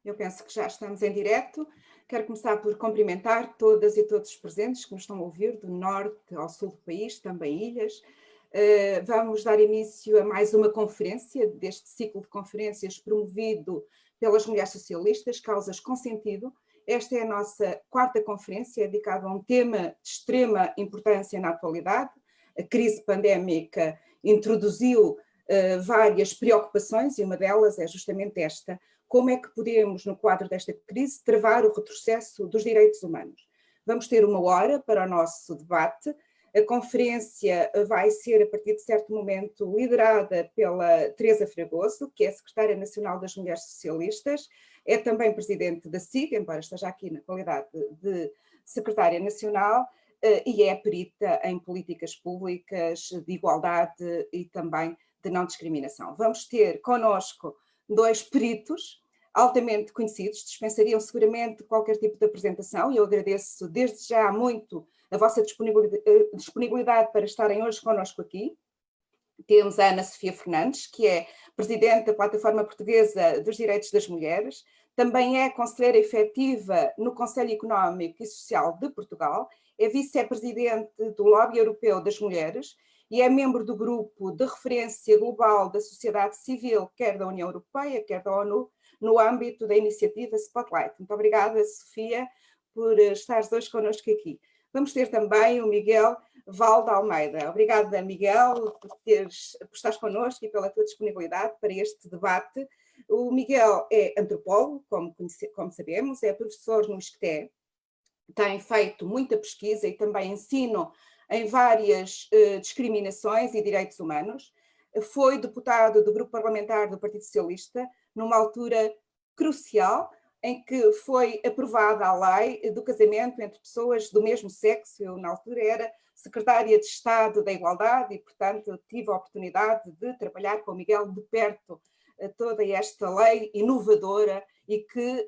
Eu penso que já estamos em direto. Quero começar por cumprimentar todas e todos os presentes que nos estão a ouvir, do norte ao sul do país, também ilhas. Vamos dar início a mais uma conferência, deste ciclo de conferências promovido pelas Mulheres Socialistas, Causas com Sentido. Esta é a nossa quarta conferência, dedicada a um tema de extrema importância na atualidade. A crise pandémica introduziu várias preocupações e uma delas é justamente esta: como é que podemos, no quadro desta crise, travar o retrocesso dos direitos humanos. Vamos ter 1 hora para o nosso debate. A conferência vai ser, a partir de certo momento, liderada pela Teresa Fragoso, que é Secretária Nacional das Mulheres Socialistas, é também Presidente da SIG, embora esteja aqui na qualidade de Secretária Nacional, e é perita em políticas públicas de igualdade e também de não discriminação. Vamos ter connosco 2 peritos altamente conhecidos, dispensariam seguramente qualquer tipo de apresentação, e eu agradeço desde já muito a vossa disponibilidade para estarem hoje connosco aqui. Temos a Ana Sofia Fernandes, que é Presidente da Plataforma Portuguesa dos Direitos das Mulheres, também é conselheira efetiva no Conselho Económico e Social de Portugal, é vice-presidente do Lobby Europeu das Mulheres e é membro do grupo de referência global da sociedade civil, quer da União Europeia, quer da ONU, no âmbito da iniciativa Spotlight. Muito obrigada, Sofia, por estares hoje connosco aqui. Vamos ter também o Miguel Valde Almeida. Obrigada, Miguel, por estares connosco e pela tua disponibilidade para este debate. O Miguel é antropólogo, como sabemos, é professor no ISCTE, tem feito muita pesquisa e também ensino em várias discriminações e direitos humanos. Foi deputado do Grupo Parlamentar do Partido Socialista, numa altura crucial, em que foi aprovada a lei do casamento entre pessoas do mesmo sexo. Eu, na altura, era secretária de Estado da Igualdade e, portanto, tive a oportunidade de trabalhar com o Miguel de perto toda esta lei inovadora e que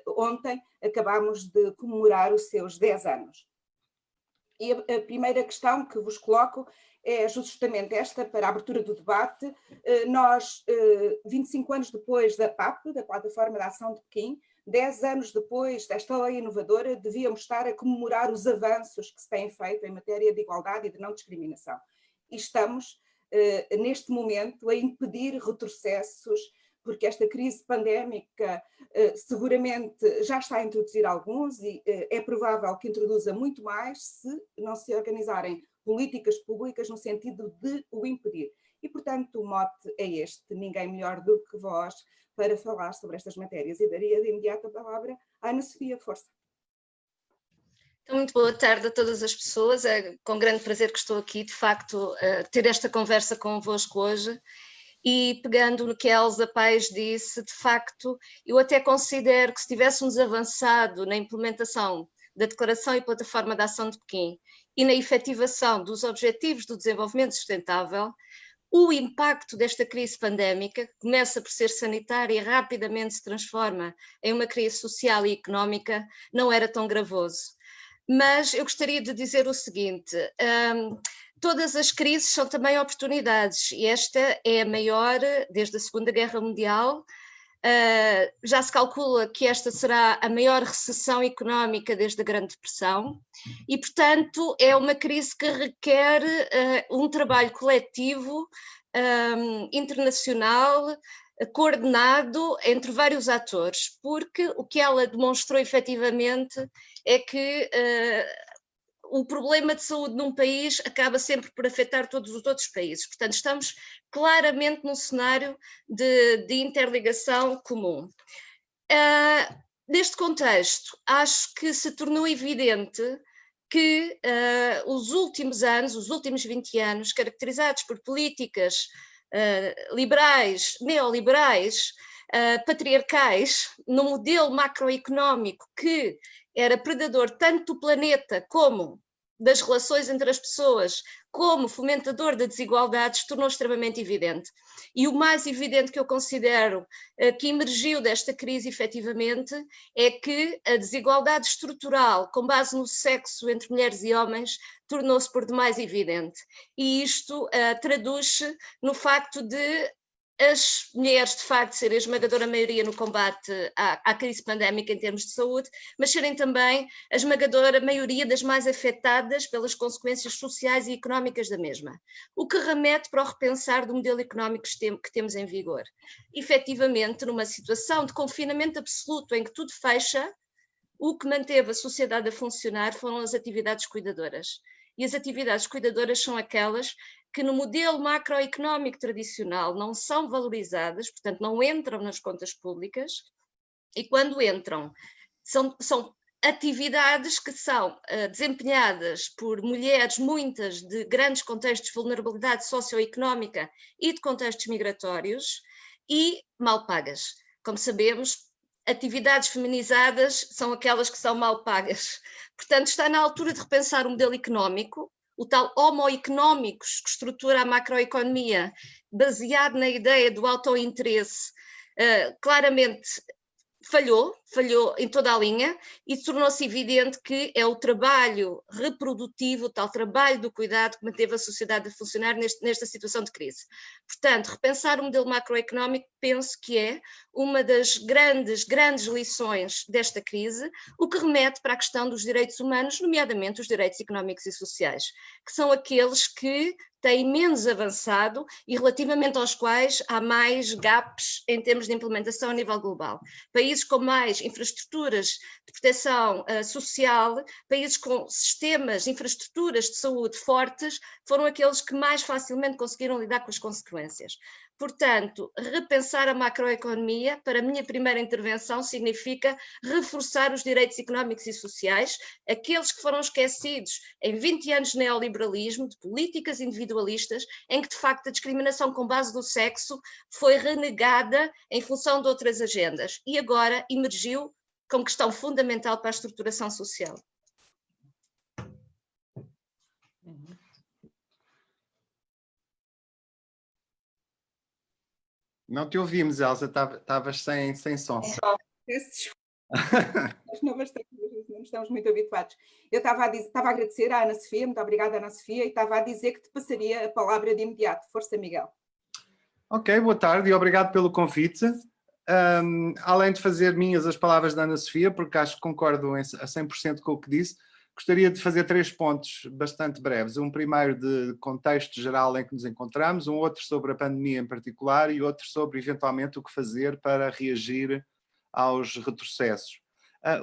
ontem acabámos de comemorar os seus 10 anos. E a primeira questão que vos coloco é justamente esta, para a abertura do debate. Nós, 25 anos depois da PAP, da Plataforma de Ação de Pequim, 10 anos depois desta lei inovadora, devíamos estar a comemorar os avanços que se têm feito em matéria de igualdade e de não discriminação. E estamos, neste momento, a impedir retrocessos, porque esta crise pandémica seguramente já está a introduzir alguns e é provável que introduza muito mais se não se organizarem políticas públicas no sentido de o impedir. E, portanto, o mote é este: ninguém melhor do que vós para falar sobre estas matérias. E daria de imediato a palavra à Ana Sofia. Força. Então, muito boa tarde a todas as pessoas. É com grande prazer que estou aqui, de facto, a ter esta conversa convosco hoje. E pegando no que a Elsa Paes disse, de facto, eu até considero que se tivéssemos avançado na implementação da Declaração e Plataforma de Ação de Pequim e na efetivação dos Objetivos do Desenvolvimento Sustentável, o impacto desta crise pandémica, que começa por ser sanitária e rapidamente se transforma em uma crise social e económica, não era tão gravoso. Mas eu gostaria de dizer o seguinte: todas as crises são também oportunidades e esta é a maior desde a Segunda Guerra Mundial. Já se calcula que esta será a maior recessão económica desde a Grande Depressão e, portanto, é uma crise que requer um trabalho coletivo, internacional, coordenado entre vários atores, porque o que ela demonstrou efetivamente é que o problema de saúde num país acaba sempre por afetar todos os outros países. Portanto, estamos claramente num cenário de interligação comum. Neste contexto, acho que se tornou evidente que os últimos anos, os últimos 20 anos, caracterizados por políticas liberais, neoliberais, patriarcais, no modelo macroeconómico que era predador tanto do planeta como das relações entre as pessoas, como fomentador da desigualdade, se tornou extremamente evidente. E o mais evidente que eu considero que emergiu desta crise, efetivamente, é que a desigualdade estrutural, com base no sexo entre mulheres e homens, tornou-se por demais evidente. E isto traduz-se no facto de as mulheres, de facto, serem a esmagadora maioria no combate à crise pandémica em termos de saúde, mas serem também a esmagadora maioria das mais afetadas pelas consequências sociais e económicas da mesma. O que remete para o repensar do modelo económico que temos em vigor. Efetivamente, numa situação de confinamento absoluto em que tudo fecha, o que manteve a sociedade a funcionar foram as atividades cuidadoras. E as atividades cuidadoras são aquelas que no modelo macroeconómico tradicional não são valorizadas, portanto não entram nas contas públicas, e quando entram são atividades que são desempenhadas por mulheres, muitas de grandes contextos de vulnerabilidade socioeconómica e de contextos migratórios, e mal pagas. Como sabemos, atividades feminizadas são aquelas que são mal pagas. Portanto, está na altura de repensar o modelo económico, o tal homo económicos que estrutura a macroeconomia, baseado na ideia do autointeresse, claramente falhou em toda a linha e tornou-se evidente que é o trabalho reprodutivo, o tal trabalho do cuidado que manteve a sociedade a funcionar nesta situação de crise. Portanto, repensar o modelo macroeconómico penso que é uma das grandes lições desta crise, o que remete para a questão dos direitos humanos, nomeadamente os direitos económicos e sociais, que são aqueles que têm menos avançado e relativamente aos quais há mais gaps em termos de implementação a nível global. Países com mais infraestruturas de proteção social, países com sistemas, infraestruturas de saúde fortes, foram aqueles que mais facilmente conseguiram lidar com as consequências. Portanto, repensar a macroeconomia, para a minha primeira intervenção, significa reforçar os direitos económicos e sociais, aqueles que foram esquecidos em 20 anos de neoliberalismo, de políticas individualistas, em que, de facto, a discriminação com base do sexo foi renegada em função de outras agendas e agora emergiu como questão fundamental para a estruturação social. Não te ouvimos, Elsa, estavas sem som. Peço desculpa, não estamos muito habituados. Eu estava a agradecer à Ana Sofia, muito obrigada, Ana Sofia, e estava a dizer que te passaria a palavra de imediato. Força, Miguel. Ok, boa tarde e obrigado pelo convite. Além de fazer minhas as palavras da Ana Sofia, porque acho que concordo a 100% com o que disse, gostaria de fazer 3 pontos bastante breves. Um primeiro de contexto geral em que nos encontramos, um outro sobre a pandemia em particular e outro sobre, eventualmente, o que fazer para reagir aos retrocessos.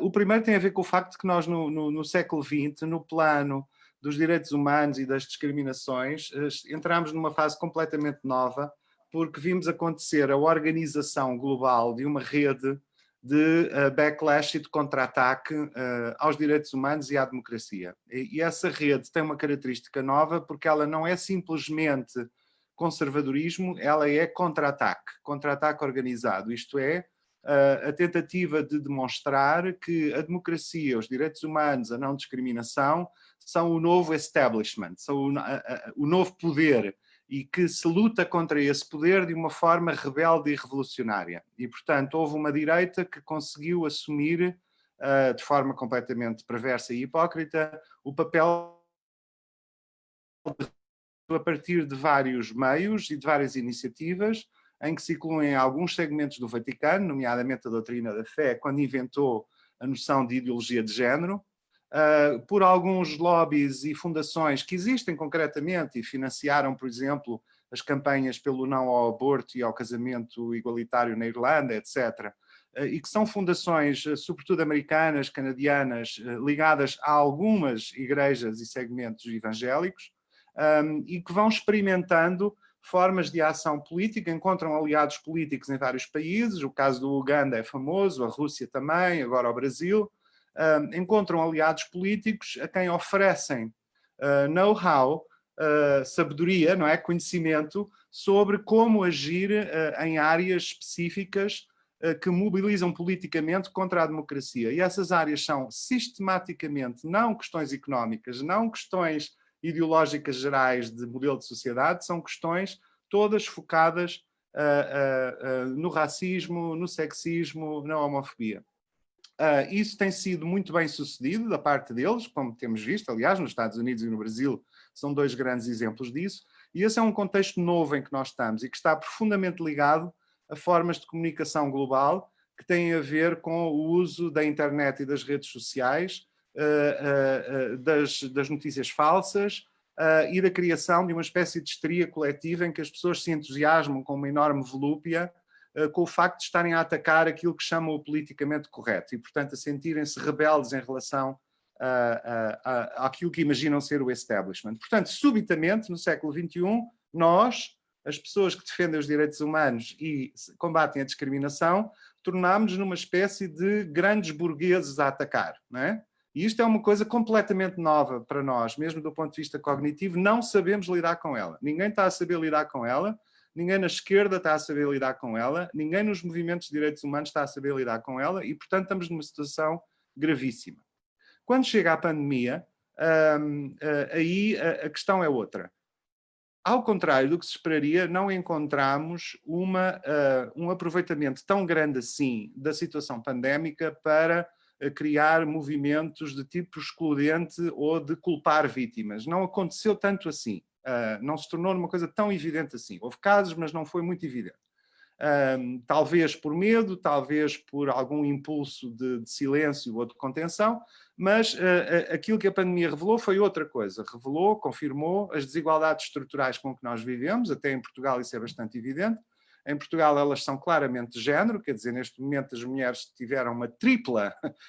O primeiro tem a ver com o facto de que nós, no século XX, no plano dos direitos humanos e das discriminações, entramos numa fase completamente nova, porque vimos acontecer a organização global de uma rede de backlash e de contra-ataque aos direitos humanos e à democracia. E essa rede tem uma característica nova porque ela não é simplesmente conservadorismo, ela é contra-ataque organizado, isto é, a tentativa de demonstrar que a democracia, os direitos humanos, a não discriminação, são o novo establishment, são o novo poder, e que se luta contra esse poder de uma forma rebelde e revolucionária. E, portanto, houve uma direita que conseguiu assumir, de forma completamente perversa e hipócrita, o papel a partir de vários meios e de várias iniciativas, em que se incluem alguns segmentos do Vaticano, nomeadamente a doutrina da fé, quando inventou a noção de ideologia de género, por alguns lobbies e fundações que existem concretamente e financiaram, por exemplo, as campanhas pelo não ao aborto e ao casamento igualitário na Irlanda, etc. E que são fundações, sobretudo americanas, canadianas, ligadas a algumas igrejas e segmentos evangélicos, e que vão experimentando formas de ação política, encontram aliados políticos em vários países, o caso do Uganda é famoso, a Rússia também, agora o Brasil, encontram aliados políticos a quem oferecem know-how, sabedoria, não é? Conhecimento sobre como agir em áreas específicas que mobilizam politicamente contra a democracia. E essas áreas são sistematicamente não questões económicas, não questões ideológicas gerais de modelo de sociedade, são questões todas focadas no racismo, no sexismo, na homofobia. Isso tem sido muito bem sucedido da parte deles, como temos visto, aliás, nos Estados Unidos e no Brasil são 2 grandes exemplos disso, E esse é um contexto novo em que nós estamos e que está profundamente ligado a formas de comunicação global que têm a ver com o uso da internet e das redes sociais, das notícias falsas e da criação de uma espécie de histeria coletiva em que as pessoas se entusiasmam com uma enorme volúpia com o facto de estarem a atacar aquilo que chamam o politicamente correto e, portanto, a sentirem-se rebeldes em relação àquilo que imaginam ser o establishment. Portanto, subitamente, no século XXI, nós, as pessoas que defendem os direitos humanos e combatem a discriminação, tornámos-nos numa espécie de grandes burgueses a atacar, não é? E isto é uma coisa completamente nova para nós, mesmo do ponto de vista cognitivo, não sabemos lidar com ela. Ninguém está a saber lidar com ela, ninguém na esquerda está a saber lidar com ela, ninguém nos movimentos de direitos humanos está a saber lidar com ela e, portanto, estamos numa situação gravíssima. Quando chega a pandemia, aí a questão é outra. Ao contrário do que se esperaria, não encontramos um aproveitamento tão grande assim da situação pandémica para criar movimentos de tipo excludente ou de culpar vítimas. Não aconteceu tanto assim. Não se tornou uma coisa tão evidente assim. Houve casos, mas não foi muito evidente. Talvez por medo, talvez por algum impulso de silêncio ou de contenção, mas aquilo que a pandemia revelou foi outra coisa. Revelou, confirmou as desigualdades estruturais com que nós vivemos, até em Portugal isso é bastante evidente. Em Portugal elas são claramente de género, quer dizer, neste momento as mulheres tiveram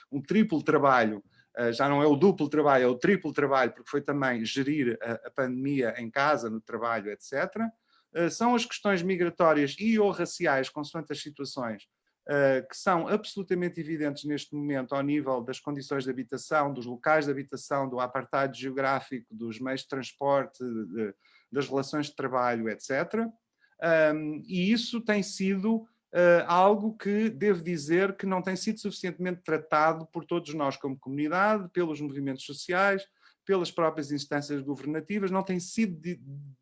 um triplo trabalho, já não é o duplo trabalho, é o triplo trabalho, porque foi também gerir a pandemia em casa, no trabalho, etc. São as questões migratórias e ou raciais, consoante as situações, que são absolutamente evidentes neste momento ao nível das condições de habitação, dos locais de habitação, do apartheid geográfico, dos meios de transporte, das relações de trabalho, etc. E isso tem sido algo que, devo dizer, que não tem sido suficientemente tratado por todos nós como comunidade, pelos movimentos sociais, pelas próprias instâncias governativas, não tem sido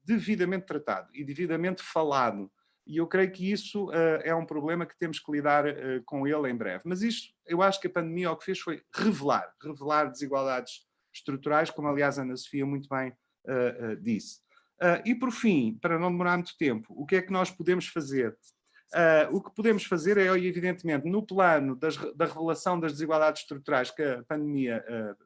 devidamente tratado e devidamente falado. E eu creio que isso é um problema que temos que lidar com ele em breve. Mas isto, eu acho que a pandemia o que fez foi revelar desigualdades estruturais, como aliás a Ana Sofia muito bem disse. E por fim, para não demorar muito tempo, o que é que nós podemos fazer? O que podemos fazer é, evidentemente, no plano da revelação das desigualdades estruturais que a pandemia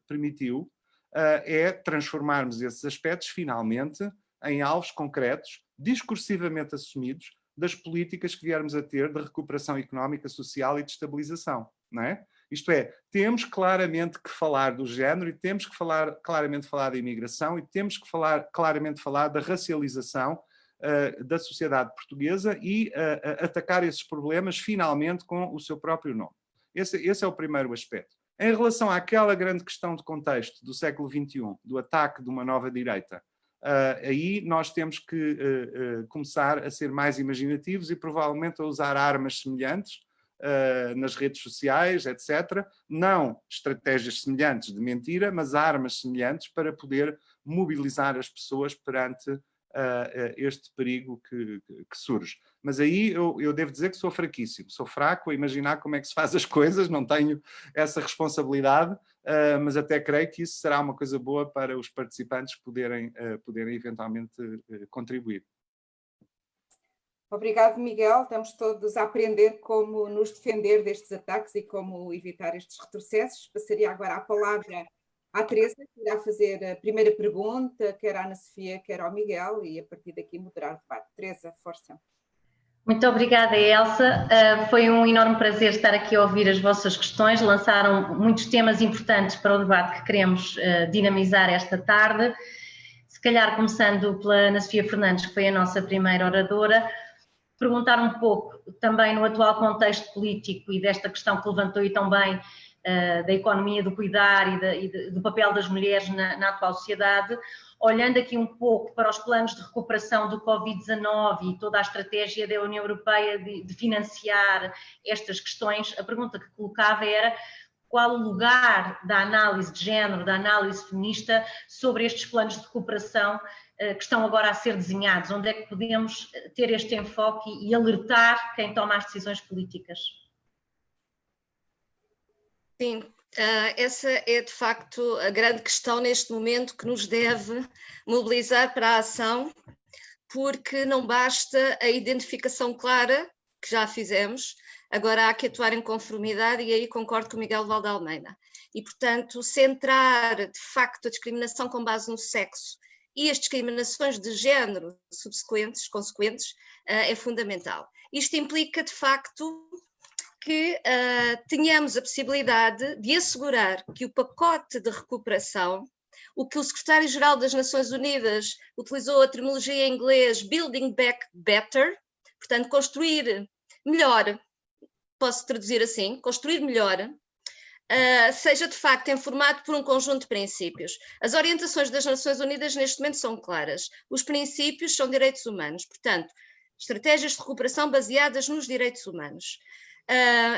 permitiu, é transformarmos esses aspectos, finalmente, em alvos concretos, discursivamente assumidos, das políticas que viermos a ter de recuperação económica, social e de estabilização, não é? Isto é, temos claramente que falar do género e temos que claramente falar da imigração e temos que claramente falar da racialização da sociedade portuguesa e atacar esses problemas, finalmente, com o seu próprio nome. Esse é o primeiro aspecto. Em relação àquela grande questão de contexto do século XXI, do ataque de uma nova direita, aí nós temos que começar a ser mais imaginativos e provavelmente a usar armas semelhantes nas redes sociais, etc. Não estratégias semelhantes de mentira, mas armas semelhantes para poder mobilizar as pessoas perante este perigo que surge. Mas aí eu devo dizer que sou fraquíssimo, sou fraco a imaginar como é que se faz as coisas, não tenho essa responsabilidade, mas até creio que isso será uma coisa boa para os participantes poderem eventualmente contribuir. Obrigado, Miguel. Estamos todos a aprender como nos defender destes ataques e como evitar estes retrocessos. Passaria agora a palavra à Teresa, que irá fazer a primeira pergunta, quer à Ana Sofia, quer ao Miguel, e a partir daqui moderar o debate. Teresa, força. Muito obrigada, Elsa. Foi um enorme prazer estar aqui a ouvir as vossas questões. Lançaram muitos temas importantes para o debate que queremos dinamizar esta tarde. Se calhar começando pela Ana Sofia Fernandes, que foi a nossa primeira oradora, perguntar um pouco também no atual contexto político e desta questão que levantou e tão bem da economia do cuidar e do papel das mulheres na atual sociedade, olhando aqui um pouco para os planos de recuperação do Covid-19 e toda a estratégia da União Europeia de financiar estas questões, a pergunta que colocava era qual o lugar da análise de género, da análise feminista sobre estes planos de recuperação que estão agora a ser desenhados, onde é que podemos ter este enfoque e alertar quem toma as decisões políticas? Sim, essa é de facto a grande questão neste momento que nos deve mobilizar para a ação, porque não basta a identificação clara, que já fizemos, agora há que atuar em conformidade, e aí concordo com o Miguel Valdealmeida. E, portanto, centrar, de facto, a discriminação com base no sexo e as discriminações de género consequentes, é fundamental. Isto implica, de facto, que tenhamos a possibilidade de assegurar que o pacote de recuperação, o que o secretário-geral das Nações Unidas utilizou a terminologia em inglês Building Back Better, portanto, construir melhor, posso traduzir assim, construir melhor, seja de facto informado por um conjunto de princípios. As orientações das Nações Unidas neste momento são claras. Os princípios são direitos humanos, portanto, estratégias de recuperação baseadas nos direitos humanos.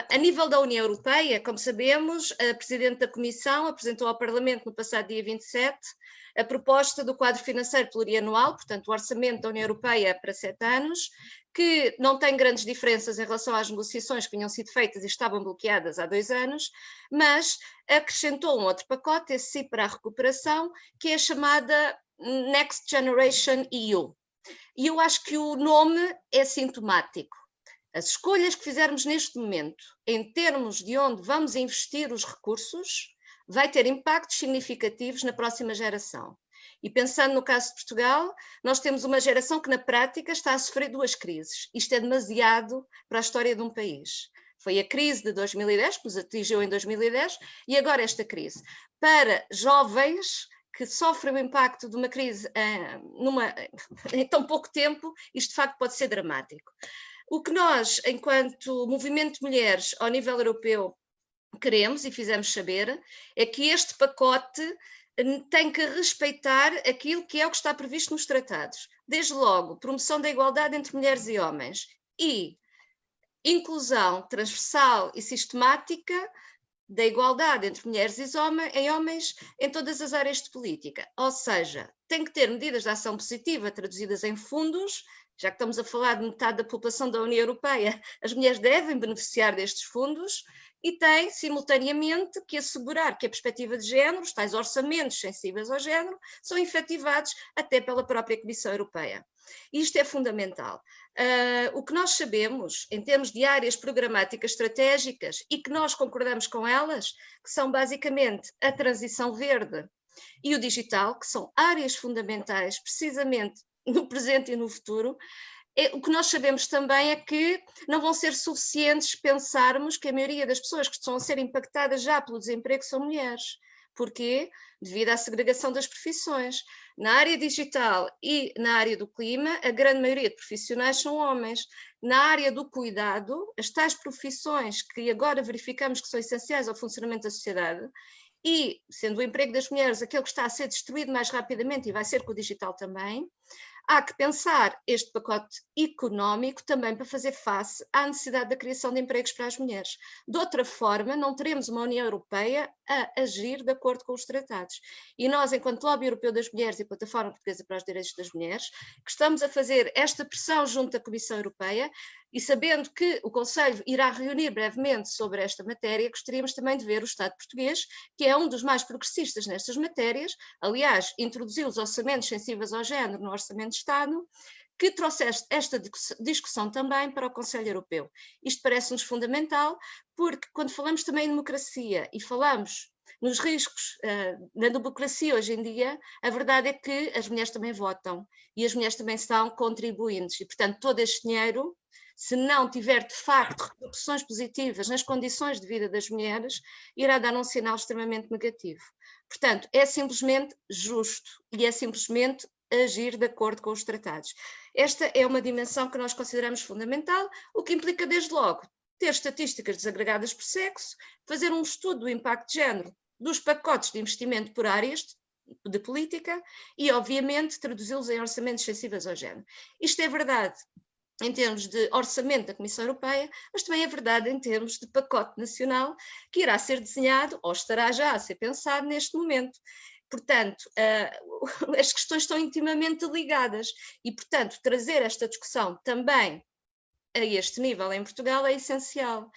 A nível da União Europeia, como sabemos, a Presidente da Comissão apresentou ao Parlamento no passado dia 27 a proposta do quadro financeiro plurianual, portanto o orçamento da União Europeia para 7 anos, que não tem grandes diferenças em relação às negociações que tinham sido feitas e estavam bloqueadas há 2 anos, mas acrescentou um outro pacote, esse sim para a recuperação, que é a chamada Next Generation EU. E eu acho que o nome é sintomático. As escolhas que fizermos neste momento, em termos de onde vamos investir os recursos, vai ter impactos significativos na próxima geração. E pensando no caso de Portugal, nós temos uma geração que na prática está a sofrer 2 crises. Isto é demasiado para a história de um país. Foi a crise de 2010, que nos atingiu em 2010, e agora esta crise. Para jovens que sofrem o impacto de uma crise em tão pouco tempo, isto de facto pode ser dramático. O que nós, enquanto movimento de mulheres ao nível europeu, queremos e fizemos saber é que este pacote tem que respeitar aquilo que é o que está previsto nos tratados. Desde logo, promoção da igualdade entre mulheres e homens e inclusão transversal e sistemática da igualdade entre mulheres e homens em todas as áreas de política. Ou seja, tem que ter medidas de ação positiva traduzidas em fundos. Já que estamos a falar de metade da população da União Europeia, as mulheres devem beneficiar destes fundos e tem, simultaneamente, que assegurar que a perspectiva de género, os tais orçamentos sensíveis ao género, são efetivados até pela própria Comissão Europeia. Isto é fundamental. O que nós sabemos, em termos de áreas programáticas estratégicas, e que nós concordamos com elas, que são basicamente a transição verde e o digital, que são áreas fundamentais, precisamente, no presente e no futuro, o que nós sabemos também é que não vão ser suficientes pensarmos que a maioria das pessoas que estão a ser impactadas já pelo desemprego são mulheres. Porquê? Devido à segregação das profissões. Na área digital e na área do clima, a grande maioria de profissionais são homens. Na área do cuidado, as tais profissões que agora verificamos que são essenciais ao funcionamento da sociedade, e sendo o emprego das mulheres aquele que está a ser destruído mais rapidamente, e vai ser com o digital também, há que pensar este pacote económico também para fazer face à necessidade da criação de empregos para as mulheres. De outra forma, não teremos uma União Europeia a agir de acordo com os tratados. E nós, enquanto Lobby Europeu das Mulheres e Plataforma Portuguesa para os Direitos das Mulheres, que estamos a fazer esta pressão junto à Comissão Europeia, e sabendo que o Conselho irá reunir brevemente sobre esta matéria, gostaríamos também de ver o Estado português, que é um dos mais progressistas nestas matérias, aliás, introduziu os orçamentos sensíveis ao género no Orçamento de Estado, que trouxeste esta discussão também para o Conselho Europeu. Isto parece-nos fundamental, porque quando falamos também em democracia e falamos nos riscos na democracia hoje em dia, a verdade é que as mulheres também votam e as mulheres também são contribuintes e, portanto, todo este dinheiro, se não tiver de facto repercussões positivas nas condições de vida das mulheres, irá dar um sinal extremamente negativo. Portanto, é simplesmente justo e é simplesmente agir de acordo com os tratados. Esta é uma dimensão que nós consideramos fundamental, o que implica desde logo ter estatísticas desagregadas por sexo, fazer um estudo do impacto de género dos pacotes de investimento por áreas de política e, obviamente, traduzi-los em orçamentos sensíveis ao género. Isto é verdade em termos de orçamento da Comissão Europeia, mas também é verdade em termos de pacote nacional que irá ser desenhado ou estará já a ser pensado neste momento. Portanto, as questões estão intimamente ligadas e, portanto, trazer esta discussão também a este nível em Portugal é essencial.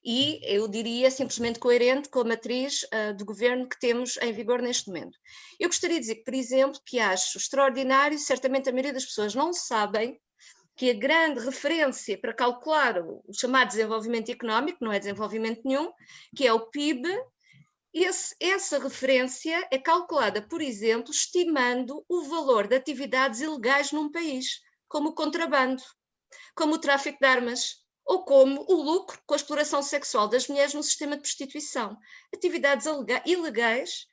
E eu diria simplesmente coerente com a matriz do governo que temos em vigor neste momento. Eu gostaria de dizer, por exemplo, que acho extraordinário, certamente a maioria das pessoas não sabem, que a grande referência para calcular o chamado desenvolvimento económico, não é desenvolvimento nenhum, que é o PIB, essa referência é calculada, por exemplo, estimando o valor de atividades ilegais num país, como o contrabando, como o tráfico de armas, ou como o lucro com a exploração sexual das mulheres no sistema de prostituição. Atividades ilegais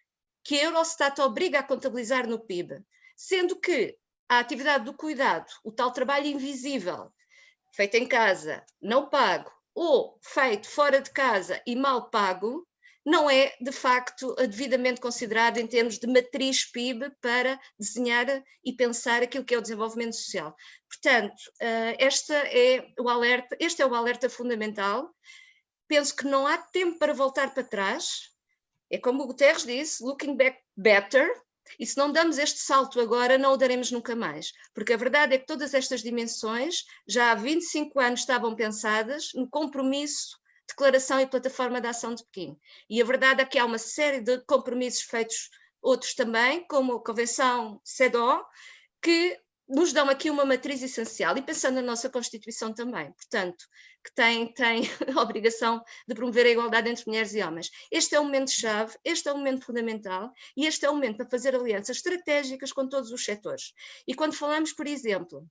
que a Eurostat obriga a contabilizar no PIB, sendo que a atividade do cuidado, o tal trabalho invisível, feito em casa, não pago, ou feito fora de casa e mal pago, não é, de facto, devidamente considerado em termos de matriz PIB para desenhar e pensar aquilo que é o desenvolvimento social. Portanto, este é o alerta fundamental. Penso que não há tempo para voltar para trás. É como o Guterres disse, looking back better, e se não damos este salto agora, não o daremos nunca mais. Porque a verdade é que todas estas dimensões já há 25 anos estavam pensadas no compromisso, declaração e plataforma de ação de Pequim. E a verdade é que há uma série de compromissos feitos, outros também, como a Convenção CEDAW, que nos dão aqui uma matriz essencial, e pensando na nossa Constituição também, portanto, que tem a obrigação de promover a igualdade entre mulheres e homens. Este é um momento-chave, este é um momento fundamental, e este é um momento para fazer alianças estratégicas com todos os setores. E quando falamos, por exemplo,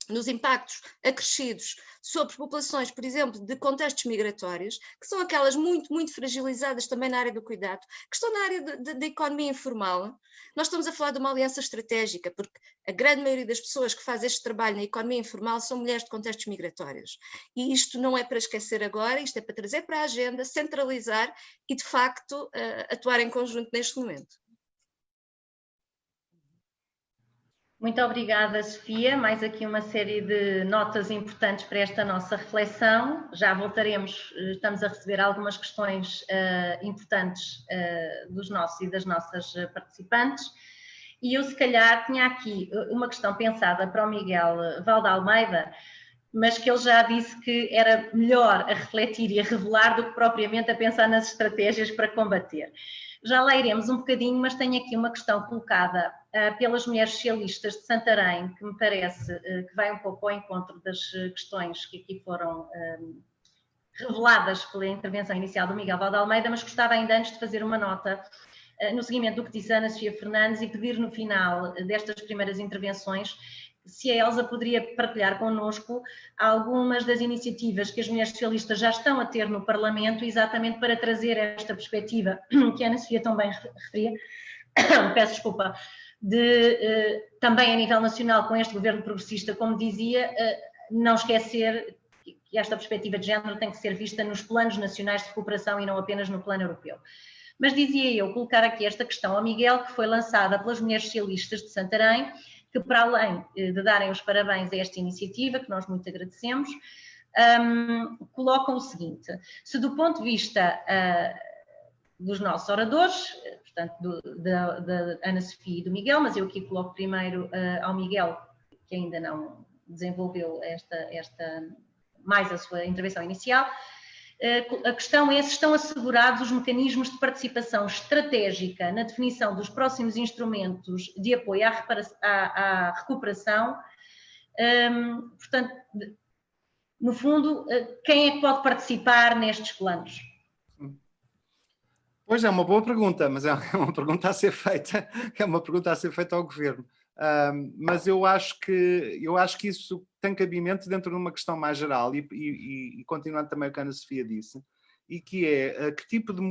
nos impactos acrescidos sobre populações, por exemplo, de contextos migratórios, que são aquelas muito, muito fragilizadas também na área do cuidado, que estão na área da economia informal, nós estamos a falar de uma aliança estratégica, porque a grande maioria das pessoas que faz este trabalho na economia informal são mulheres de contextos migratórios. E isto não é para esquecer agora, isto é para trazer para a agenda, centralizar e, de facto, atuar em conjunto neste momento. Muito obrigada, Sofia. Mais aqui uma série de notas importantes para esta nossa reflexão. Já voltaremos, estamos a receber algumas questões importantes dos nossos e das nossas participantes. E eu, se calhar, tinha aqui uma questão pensada para o Miguel Valde Almeida, mas que ele já disse que era melhor a refletir e a revelar do que propriamente a pensar nas estratégias para combater. Já lá iremos um bocadinho, mas tenho aqui uma questão colocada pelas mulheres socialistas de Santarém, que me parece que vai um pouco ao encontro das questões que aqui foram reveladas pela intervenção inicial do Miguel Valde Almeida, mas gostava ainda antes de fazer uma nota no seguimento do que disse a Ana Sofia Fernandes e pedir no final destas primeiras intervenções se a Elsa poderia partilhar connosco algumas das iniciativas que as mulheres socialistas já estão a ter no Parlamento, exatamente para trazer esta perspectiva que a Ana Sofia também referia, peço desculpa, de também a nível nacional com este governo progressista, como dizia, não esquecer que esta perspectiva de género tem que ser vista nos planos nacionais de recuperação e não apenas no plano europeu. Mas dizia eu, colocar aqui esta questão ao Miguel, que foi lançada pelas mulheres socialistas de Santarém, que para além de darem os parabéns a esta iniciativa, que nós muito agradecemos, colocam o seguinte: se do ponto de vista dos nossos oradores, portanto da Ana Sofia e do Miguel, mas eu aqui coloco primeiro ao Miguel, que ainda não desenvolveu mais a sua intervenção inicial, a questão é se estão assegurados os mecanismos de participação estratégica na definição dos próximos instrumentos de apoio à recuperação. Portanto, no fundo, quem é que pode participar nestes planos? Pois é uma boa pergunta, mas é uma pergunta a ser feita, ao Governo. Mas eu acho que isso tem cabimento dentro de uma questão mais geral e continuando também o que a Ana Sofia disse, e que é que tipo de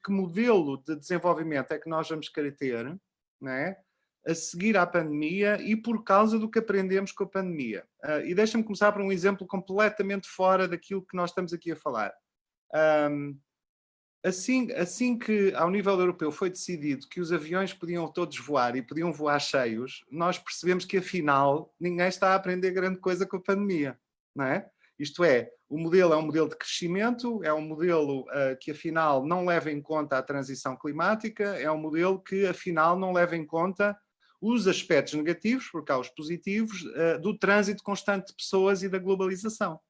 que modelo de desenvolvimento é que nós vamos querer ter, não é? A seguir à pandemia e por causa do que aprendemos com a pandemia. E deixa-me começar por um exemplo completamente fora daquilo que nós estamos aqui a falar. Assim que ao nível europeu foi decidido que os aviões podiam todos voar e podiam voar cheios, nós percebemos que afinal ninguém está a aprender grande coisa com a pandemia, não é? Isto é, o modelo é um modelo de crescimento, é um modelo que afinal não leva em conta a transição climática, é um modelo que afinal não leva em conta os aspectos negativos, porque há os positivos, do trânsito constante de pessoas e da globalização.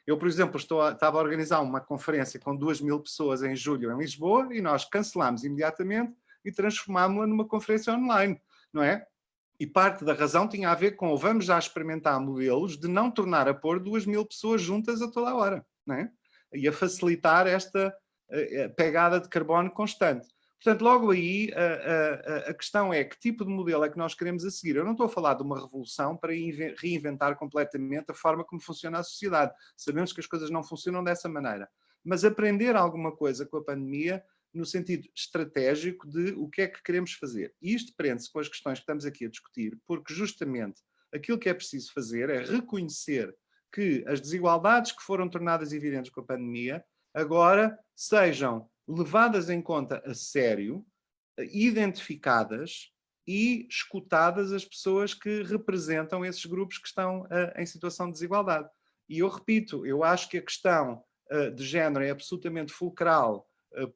Eu, por exemplo, estava a organizar uma conferência com 2.000 pessoas em julho em Lisboa e nós cancelámos imediatamente e transformámos-la numa conferência online, não é? E parte da razão tinha a ver com vamos já experimentar modelos de não tornar a pôr 2.000 pessoas juntas a toda a hora, não é? E a facilitar esta pegada de carbono constante. Portanto, logo aí, a questão é que tipo de modelo é que nós queremos a seguir. Eu não estou a falar de uma revolução para reinventar completamente a forma como funciona a sociedade. Sabemos que as coisas não funcionam dessa maneira. Mas aprender alguma coisa com a pandemia no sentido estratégico de o que é que queremos fazer. E isto prende-se com as questões que estamos aqui a discutir, porque justamente aquilo que é preciso fazer é reconhecer que as desigualdades que foram tornadas evidentes com a pandemia agora sejam levadas em conta a sério, identificadas e escutadas as pessoas que representam esses grupos que estão em situação de desigualdade. E eu repito, eu acho que a questão de género é absolutamente fulcral,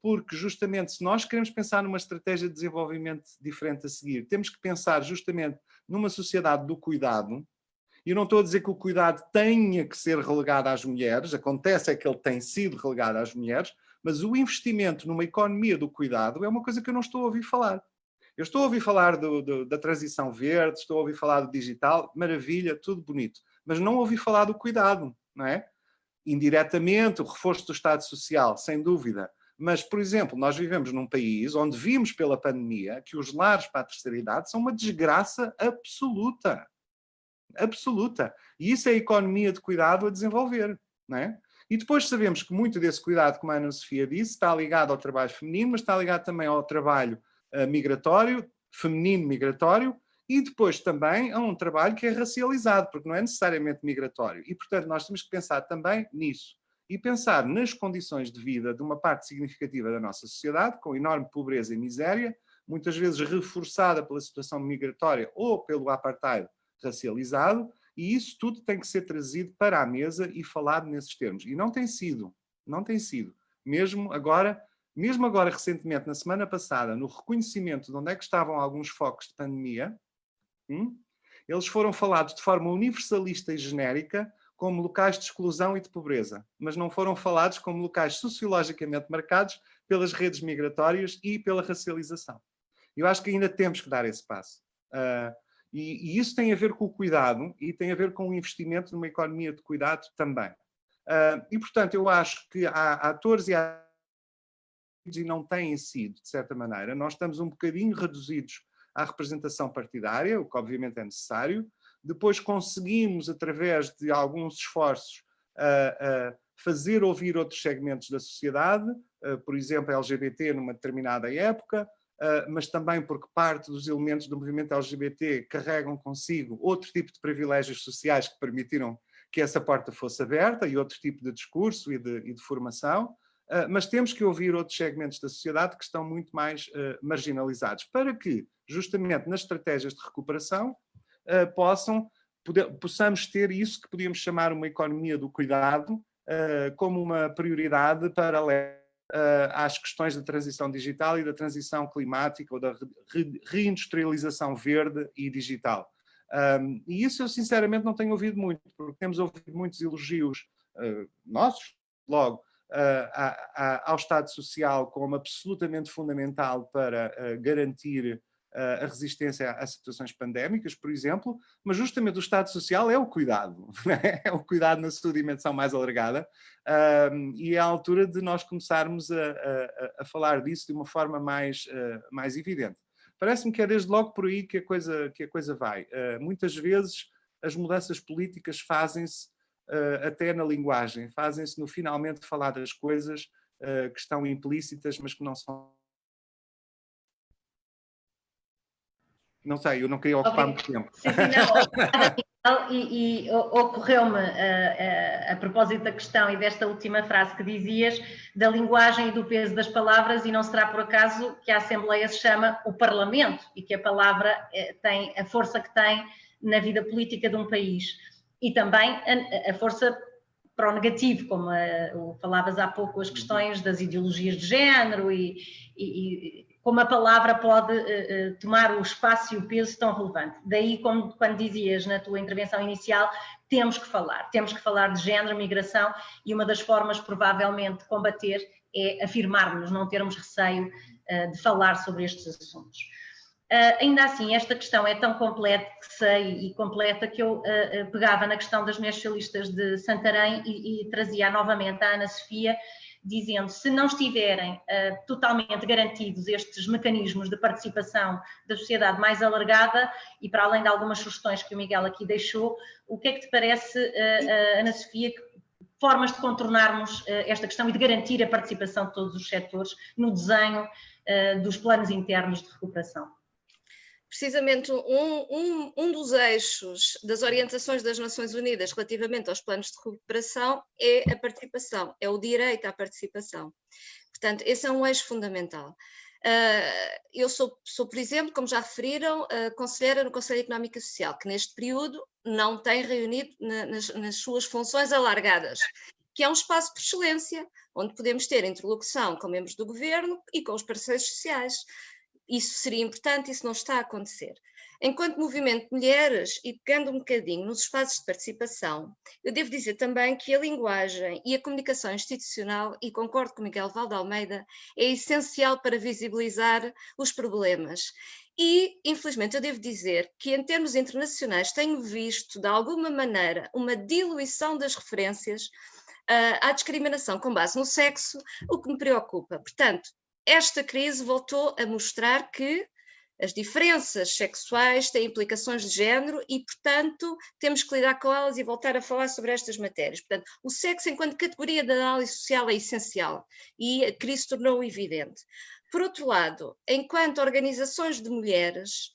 porque justamente se nós queremos pensar numa estratégia de desenvolvimento diferente a seguir, temos que pensar justamente numa sociedade do cuidado. E eu não estou a dizer que o cuidado tenha que ser relegado às mulheres, acontece é que ele tem sido relegado às mulheres, mas o investimento numa economia do cuidado é uma coisa que eu não estou a ouvir falar. Eu estou a ouvir falar da transição verde, estou a ouvir falar do digital, maravilha, tudo bonito, mas não ouvi falar do cuidado, não é? Indiretamente, o reforço do Estado Social, sem dúvida. Mas, por exemplo, nós vivemos num país onde vimos pela pandemia que os lares para a terceira idade são uma desgraça absoluta. Absoluta. E isso é a economia de cuidado a desenvolver, não é? E depois sabemos que muito desse cuidado, como a Ana Sofia disse, está ligado ao trabalho feminino, mas está ligado também ao trabalho migratório, feminino migratório, e depois também a um trabalho que é racializado, porque não é necessariamente migratório. E, portanto, nós temos que pensar também nisso. E pensar nas condições de vida de uma parte significativa da nossa sociedade, com enorme pobreza e miséria, muitas vezes reforçada pela situação migratória ou pelo apartheid racializado, e isso tudo tem que ser trazido para a mesa e falado nesses termos. E não tem sido. Mesmo agora recentemente, na semana passada, no reconhecimento de onde é que estavam alguns focos de pandemia, eles foram falados de forma universalista e genérica como locais de exclusão e de pobreza, mas não foram falados como locais sociologicamente marcados pelas redes migratórias e pela racialização. Eu acho que ainda temos que dar esse passo. E isso tem a ver com o cuidado e tem a ver com o investimento numa economia de cuidado também. E, portanto, eu acho que há atores e não têm sido, de certa maneira. Nós estamos um bocadinho reduzidos à representação partidária, o que obviamente é necessário. Depois conseguimos, através de alguns esforços, fazer ouvir outros segmentos da sociedade, por exemplo, a LGBT numa determinada época, mas também porque parte dos elementos do movimento LGBT carregam consigo outro tipo de privilégios sociais que permitiram que essa porta fosse aberta e outro tipo de discurso e de formação, mas temos que ouvir outros segmentos da sociedade que estão muito mais marginalizados, para que, justamente nas estratégias de recuperação, possamos ter isso que podíamos chamar uma economia do cuidado como uma prioridade paralela às questões da transição digital e da transição climática ou da reindustrialização verde e digital. E isso eu sinceramente não tenho ouvido muito, porque temos ouvido muitos elogios nossos, logo, ao Estado Social como absolutamente fundamental para garantir a resistência a situações pandémicas, por exemplo, mas justamente o Estado Social é o cuidado, é o cuidado na sua dimensão mais alargada, e é a altura de nós começarmos a falar disso de uma forma mais evidente. Parece-me que é desde logo por aí que a coisa vai. Muitas vezes as mudanças políticas fazem-se até na linguagem, fazem-se no finalmente falar das coisas que estão implícitas, mas que não são. Não sei, eu não queria ocupar muito tempo. Sim, não, e ocorreu-me, a propósito da questão e desta última frase que dizias, da linguagem e do peso das palavras, e não será por acaso que a Assembleia se chama o Parlamento e que a palavra tem a força que tem na vida política de um país. E também a força para o negativo, como falavas há pouco, as questões das ideologias de género e como a palavra pode tomar o espaço e o peso tão relevante. Daí, quando dizias na tua intervenção inicial, temos que falar de género, migração, e uma das formas provavelmente de combater é afirmarmos, não termos receio de falar sobre estes assuntos. Ainda assim, esta questão é tão complexa e completa que eu pegava na questão das mulheres socialistas de Santarém e trazia novamente a Ana Sofia, dizendo, se não estiverem totalmente garantidos estes mecanismos de participação da sociedade mais alargada, e para além de algumas sugestões que o Miguel aqui deixou, o que é que te parece, Ana Sofia, formas de contornarmos esta questão e de garantir a participação de todos os setores no desenho dos planos internos de recuperação? Precisamente um dos eixos das orientações das Nações Unidas relativamente aos planos de recuperação é a participação, é o direito à participação. Portanto, esse é um eixo fundamental. Eu sou, por exemplo, como já referiram, conselheira no Conselho Económico e Social, que neste período não tem reunido nas suas funções alargadas, que é um espaço por excelência, onde podemos ter interlocução com membros do governo e com os parceiros sociais. Isso seria importante, isso não está a acontecer. Enquanto movimento de mulheres, e pegando um bocadinho nos espaços de participação, eu devo dizer também que a linguagem e a comunicação institucional, e concordo com Miguel Valde-Almeida, é essencial para visibilizar os problemas. E, infelizmente, eu devo dizer que em termos internacionais tenho visto, de alguma maneira, uma diluição das referências à discriminação com base no sexo, o que me preocupa. Portanto, esta crise voltou a mostrar que as diferenças sexuais têm implicações de género e, portanto, temos que lidar com elas e voltar a falar sobre estas matérias. Portanto, o sexo enquanto categoria de análise social é essencial e a crise tornou-o evidente. Por outro lado, enquanto organizações de mulheres,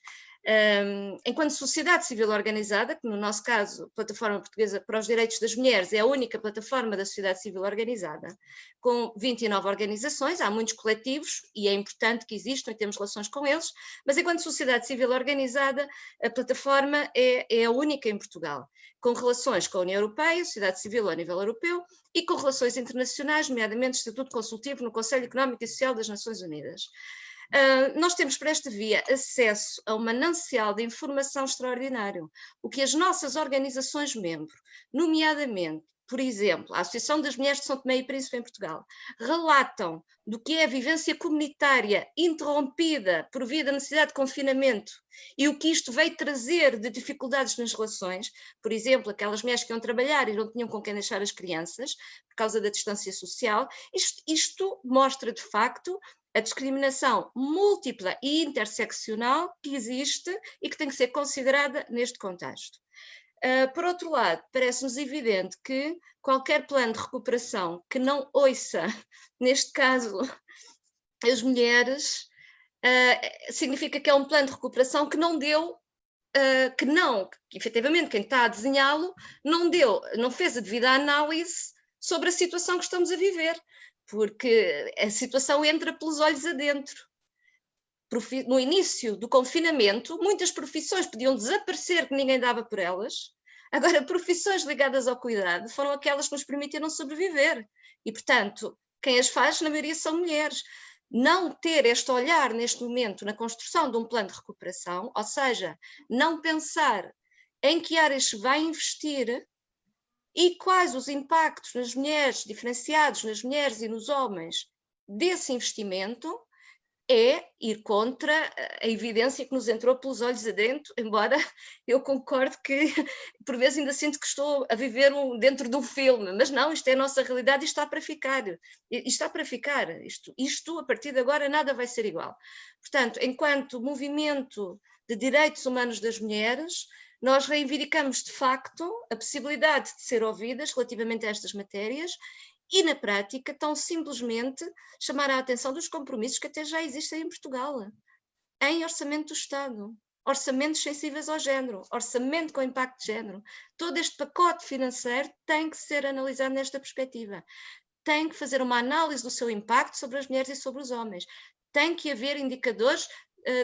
enquanto sociedade civil organizada, que no nosso caso, a Plataforma Portuguesa para os Direitos das Mulheres é a única plataforma da sociedade civil organizada, com 29 organizações, há muitos coletivos e é importante que existam e temos relações com eles, mas enquanto sociedade civil organizada, a plataforma é a única em Portugal, com relações com a União Europeia, sociedade civil a nível europeu e com relações internacionais, nomeadamente Estatuto Consultivo no Conselho Económico e Social das Nações Unidas. Nós temos por esta via acesso a um manancial de informação extraordinário, o que as nossas organizações membro, nomeadamente, por exemplo, a Associação das Mulheres de São Tomé e Príncipe em Portugal, relatam do que é a vivência comunitária interrompida por via da necessidade de confinamento e o que isto veio trazer de dificuldades nas relações, por exemplo, aquelas mulheres que iam trabalhar e não tinham com quem deixar as crianças por causa da distância social, isto mostra de facto a discriminação múltipla e interseccional que existe e que tem que ser considerada neste contexto. Por outro lado, parece-nos evidente que qualquer plano de recuperação que não ouça, neste caso, as mulheres, significa que é um plano de recuperação que não deu, que efetivamente quem está a desenhá-lo não fez a devida análise sobre a situação que estamos a viver, porque a situação entra pelos olhos adentro. No início do confinamento, muitas profissões podiam desaparecer, que ninguém dava por elas. Agora, profissões ligadas ao cuidado foram aquelas que nos permitiram sobreviver. E, portanto, quem as faz, na maioria, são mulheres. Não ter este olhar, neste momento, na construção de um plano de recuperação, ou seja, não pensar em que áreas se vai investir e quais os impactos nas mulheres, diferenciados nas mulheres e nos homens, desse investimento, é ir contra a evidência que nos entrou pelos olhos adentro, embora eu concorde que por vezes ainda sinto que estou a viver dentro de um filme, mas não, isto é a nossa realidade e está para ficar. Isto a partir de agora nada vai ser igual. Portanto, enquanto movimento de direitos humanos das mulheres, nós reivindicamos de facto a possibilidade de ser ouvidas relativamente a estas matérias e, na prática, tão simplesmente chamar a atenção dos compromissos que até já existem em Portugal, em orçamento do Estado, orçamentos sensíveis ao género, orçamento com impacto de género. Todo este pacote financeiro tem que ser analisado nesta perspectiva. Tem que fazer uma análise do seu impacto sobre as mulheres e sobre os homens. Tem que haver indicadores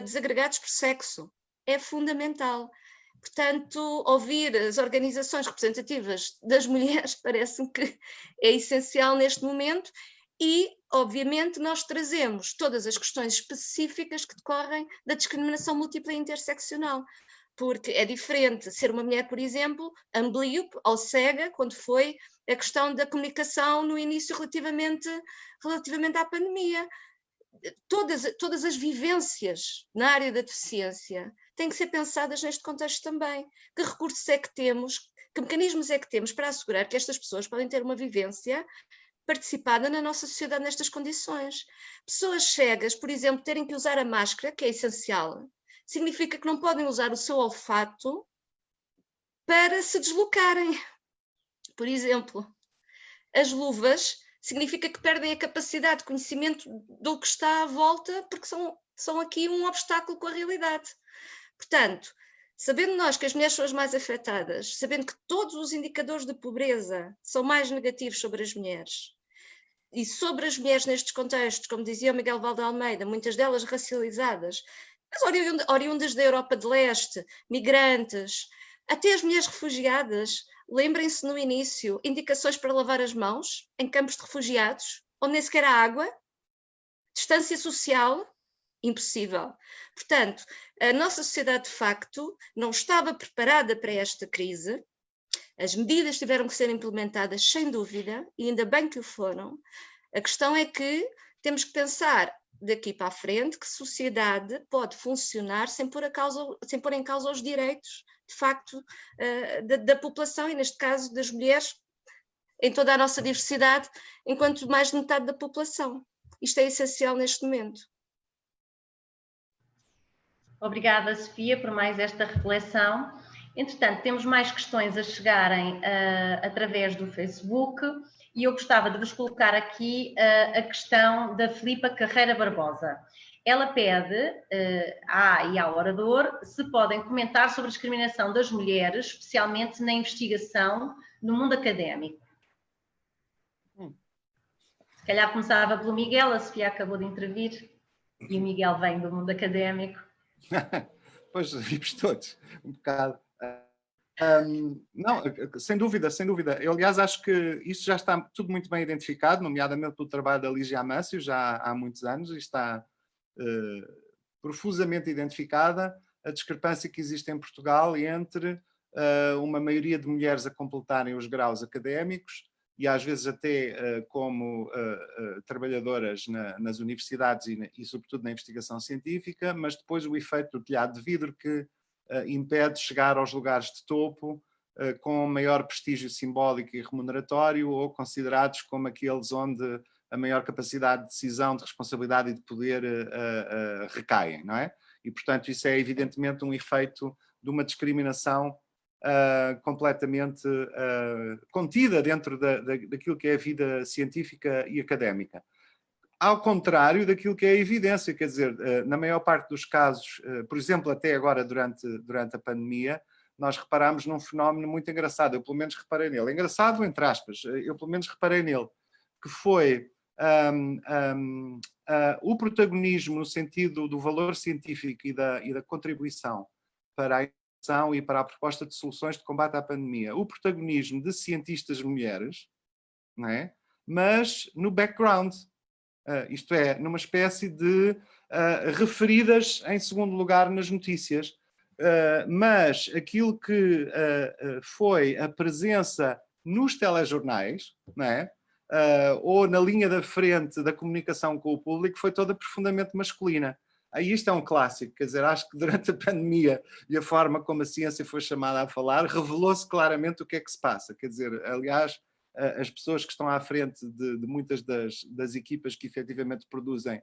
desagregados por sexo. É fundamental. Portanto, ouvir as organizações representativas das mulheres parece-me que é essencial neste momento e, obviamente, nós trazemos todas as questões específicas que decorrem da discriminação múltipla e interseccional, porque é diferente ser uma mulher, por exemplo, amblíope ou cega, quando foi a questão da comunicação no início relativamente à pandemia. Todas as vivências na área da deficiência têm que ser pensadas neste contexto também. Que recursos é que temos, que mecanismos é que temos para assegurar que estas pessoas podem ter uma vivência participada na nossa sociedade nestas condições? Pessoas cegas, por exemplo, terem que usar a máscara, que é essencial, significa que não podem usar o seu olfato para se deslocarem. Por exemplo, as luvas significa que perdem a capacidade de conhecimento do que está à volta, porque são aqui um obstáculo com a realidade. Portanto, sabendo nós que as mulheres são as mais afetadas, sabendo que todos os indicadores de pobreza são mais negativos sobre as mulheres, e sobre as mulheres nestes contextos, como dizia o Miguel Valde Almeida, muitas delas racializadas, mas oriundas da Europa de Leste, migrantes, até as mulheres refugiadas. Lembrem-se no início, indicações para lavar as mãos em campos de refugiados, onde nem sequer há água, distância social, impossível. Portanto, a nossa sociedade de facto não estava preparada para esta crise. As medidas tiveram que ser implementadas sem dúvida, e ainda bem que o foram. A questão é que temos que pensar daqui para a frente que sociedade pode funcionar sem pôr em causa os direitos, de facto, da população, e neste caso das mulheres, em toda a nossa diversidade, enquanto mais de metade da população. Isto é essencial neste momento. Obrigada, Sofia, por mais esta reflexão. Entretanto, temos mais questões a chegarem através do Facebook, e eu gostava de vos colocar aqui a questão da Filipa Carreira Barbosa. Ela pede e ao orador se podem comentar sobre a discriminação das mulheres, especialmente na investigação no mundo académico. Se calhar começava pelo Miguel, a Sofia acabou de intervir, e o Miguel vem do mundo académico. Pois, vimos todos, um bocado. Não, sem dúvida, sem dúvida. Eu, aliás, acho que isso já está tudo muito bem identificado, nomeadamente pelo trabalho da Lígia Amâncio, já há muitos anos, e está profusamente identificada a discrepância que existe em Portugal entre uma maioria de mulheres a completarem os graus académicos, e às vezes até como trabalhadoras nas universidades e sobretudo na investigação científica, mas depois o efeito do telhado de vidro que impede chegar aos lugares de topo com maior prestígio simbólico e remuneratório, ou considerados como aqueles onde a maior capacidade de decisão, de responsabilidade e de poder recaem, não é? E, portanto, isso é evidentemente um efeito de uma discriminação completamente contida dentro daquilo que é a vida científica e académica. Ao contrário daquilo que é a evidência, quer dizer, na maior parte dos casos, por exemplo, até agora durante a pandemia, nós reparámos num fenómeno muito engraçado, eu pelo menos reparei nele, engraçado entre aspas, eu pelo menos reparei nele, que foi o protagonismo no sentido do valor científico e da contribuição para a inovação e para a proposta de soluções de combate à pandemia, o protagonismo de cientistas mulheres, não é? Mas no background, isto é, numa espécie de referidas em segundo lugar nas notícias, mas aquilo que foi a presença nos telejornais, não é? Ou na linha da frente da comunicação com o público, foi toda profundamente masculina. Aí isto é um clássico, quer dizer, acho que durante a pandemia e a forma como a ciência foi chamada a falar, revelou-se claramente o que é que se passa. Quer dizer, aliás, as pessoas que estão à frente de muitas das equipas que efetivamente produzem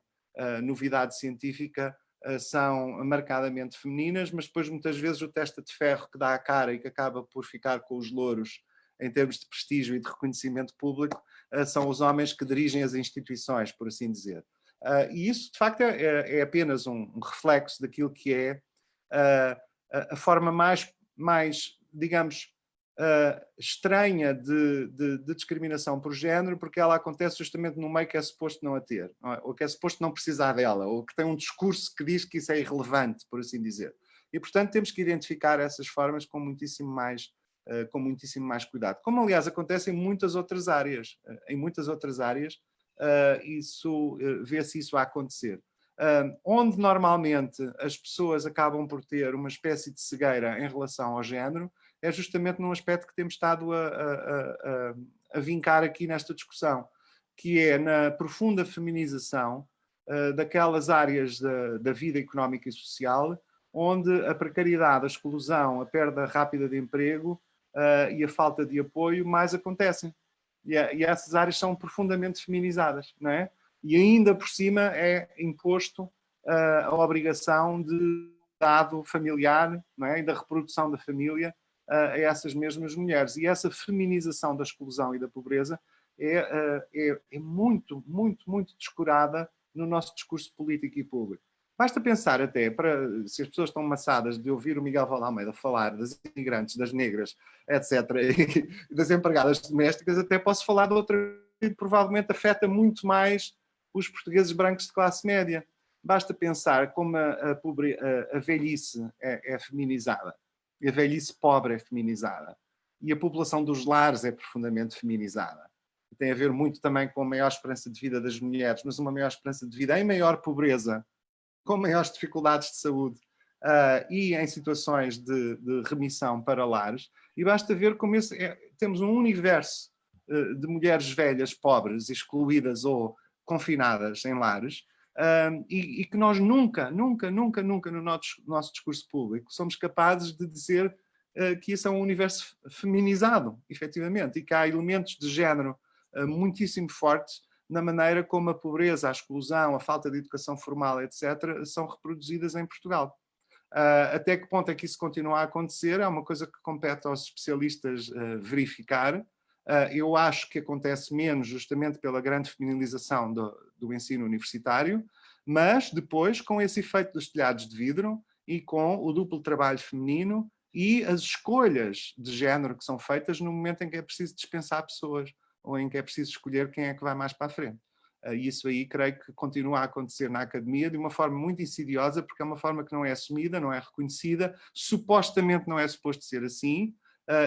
novidade científica são marcadamente femininas, mas depois muitas vezes o testa de ferro que dá a cara e que acaba por ficar com os louros em termos de prestígio e de reconhecimento público são os homens que dirigem as instituições, por assim dizer. E isso, de facto, é apenas um reflexo daquilo que é a forma mais digamos, estranha de discriminação por género, porque ela acontece justamente num meio que é suposto não a ter, não é? Ou que é suposto não precisar dela, ou que tem um discurso que diz que isso é irrelevante, por assim dizer. E, portanto, temos que identificar essas formas com muitíssimo mais cuidado. Como, aliás, acontece em muitas outras áreas. Em muitas outras áreas vê-se isso a acontecer. onde normalmente as pessoas acabam por ter uma espécie de cegueira em relação ao género, é justamente num aspecto que temos estado a vincar aqui nesta discussão, que é na profunda feminização daquelas áreas da vida económica e social, onde a precariedade, a exclusão, a perda rápida de emprego e a falta de apoio mais acontecem. E essas áreas são profundamente feminizadas, não é? E ainda por cima é imposto a obrigação de dado familiar, não é? E da reprodução da família a essas mesmas mulheres. E essa feminização da exclusão e da pobreza é muito, muito, muito descurada no nosso discurso político e público. Basta pensar até, se as pessoas estão maçadas de ouvir o Miguel Valde Almeida falar das imigrantes, das negras, etc., e das empregadas domésticas, até posso falar de outra que provavelmente afeta muito mais os portugueses brancos de classe média. Basta pensar como a velhice é feminizada, e a velhice pobre é feminizada, e a população dos lares é profundamente feminizada. Tem a ver muito também com a maior esperança de vida das mulheres, mas uma maior esperança de vida em maior pobreza, com maiores dificuldades de saúde e em situações de remissão para lares. E basta ver como temos um universo de mulheres velhas, pobres, excluídas ou confinadas em lares, e que nós nunca no nosso discurso público somos capazes de dizer que isso é um universo feminizado, efetivamente, e que há elementos de género muitíssimo fortes na maneira como a pobreza, a exclusão, a falta de educação formal, etc., são reproduzidas em Portugal. Até que ponto é que isso continua a acontecer? É uma coisa que compete aos especialistas verificar. Eu acho que acontece menos justamente pela grande feminilização do ensino universitário, mas depois com esse efeito dos telhados de vidro e com o duplo trabalho feminino e as escolhas de género que são feitas no momento em que é preciso dispensar pessoas ou em que é preciso escolher quem é que vai mais para a frente. E isso aí creio que continua a acontecer na academia de uma forma muito insidiosa, porque é uma forma que não é assumida, não é reconhecida, supostamente não é suposto ser assim,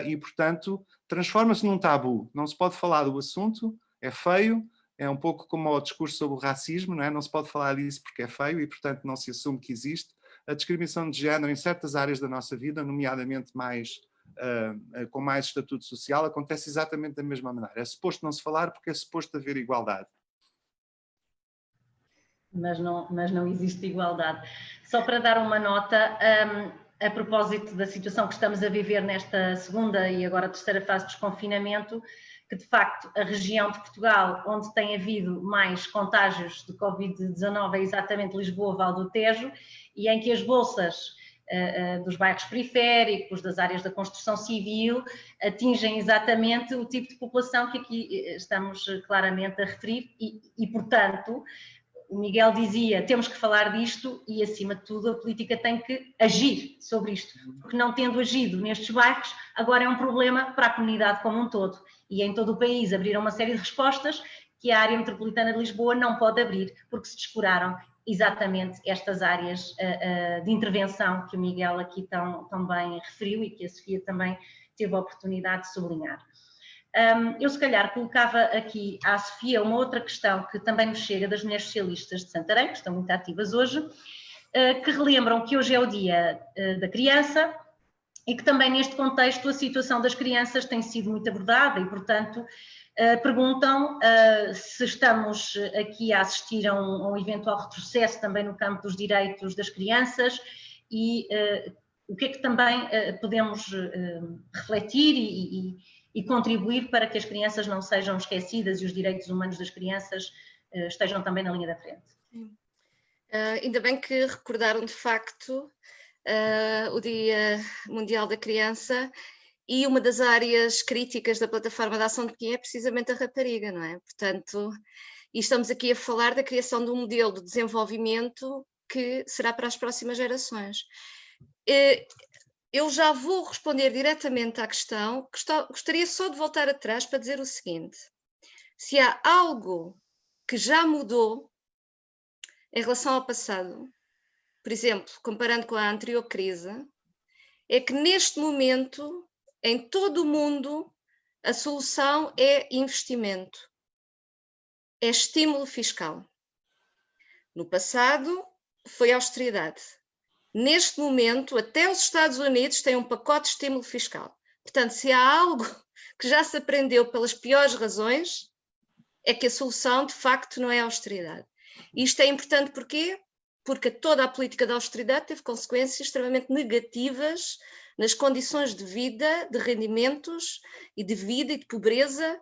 e portanto transforma-se num tabu. Não se pode falar do assunto, é feio, é um pouco como o discurso sobre o racismo, não é? Não se pode falar disso porque é feio e portanto não se assume que existe. A discriminação de género em certas áreas da nossa vida, nomeadamente com mais estatuto social, acontece exatamente da mesma maneira. É suposto não se falar porque é suposto haver igualdade. Mas não existe igualdade. Só para dar uma nota, a propósito da situação que estamos a viver nesta segunda e agora terceira fase de desconfinamento, que de facto a região de Portugal onde tem havido mais contágios de Covid-19 é exatamente Lisboa, Val do Tejo, e em que as bolsas dos bairros periféricos, das áreas da construção civil, atingem exatamente o tipo de população que aqui estamos claramente a referir e portanto, o Miguel dizia, temos que falar disto e, acima de tudo, a política tem que agir sobre isto, porque não tendo agido nestes bairros, agora é um problema para a comunidade como um todo. E em todo o país abriram uma série de respostas que a área metropolitana de Lisboa não pode abrir, porque se descuraram exatamente estas áreas de intervenção que o Miguel aqui tão bem referiu e que a Sofia também teve a oportunidade de sublinhar. Eu se calhar colocava aqui à Sofia uma outra questão que também nos chega das mulheres socialistas de Santarém, que estão muito ativas hoje, que relembram que hoje é o Dia da Criança e que também neste contexto a situação das crianças tem sido muito abordada e, portanto, perguntam se estamos aqui a assistir a um eventual retrocesso também no campo dos direitos das crianças e o que é que também podemos refletir e contribuir para que as crianças não sejam esquecidas e os direitos humanos das crianças estejam também na linha da frente. Ainda bem que recordaram de facto o Dia Mundial da Criança e uma das áreas críticas da Plataforma de Ação de Pequim é precisamente a rapariga, não é? Portanto, e estamos aqui a falar da criação de um modelo de desenvolvimento que será para as próximas gerações. Eu já vou responder diretamente à questão, gostaria só de voltar atrás para dizer o seguinte: se há algo que já mudou em relação ao passado, por exemplo, comparando com a anterior crise, é que neste momento, em todo o mundo, a solução é investimento, é estímulo fiscal. No passado, foi austeridade. Neste momento, até os Estados Unidos têm um pacote de estímulo fiscal. Portanto, se há algo que já se aprendeu pelas piores razões, é que a solução, de facto, não é a austeridade. E isto é importante porquê? Porque toda a política de austeridade teve consequências extremamente negativas nas condições de vida, de rendimentos e de vida e de pobreza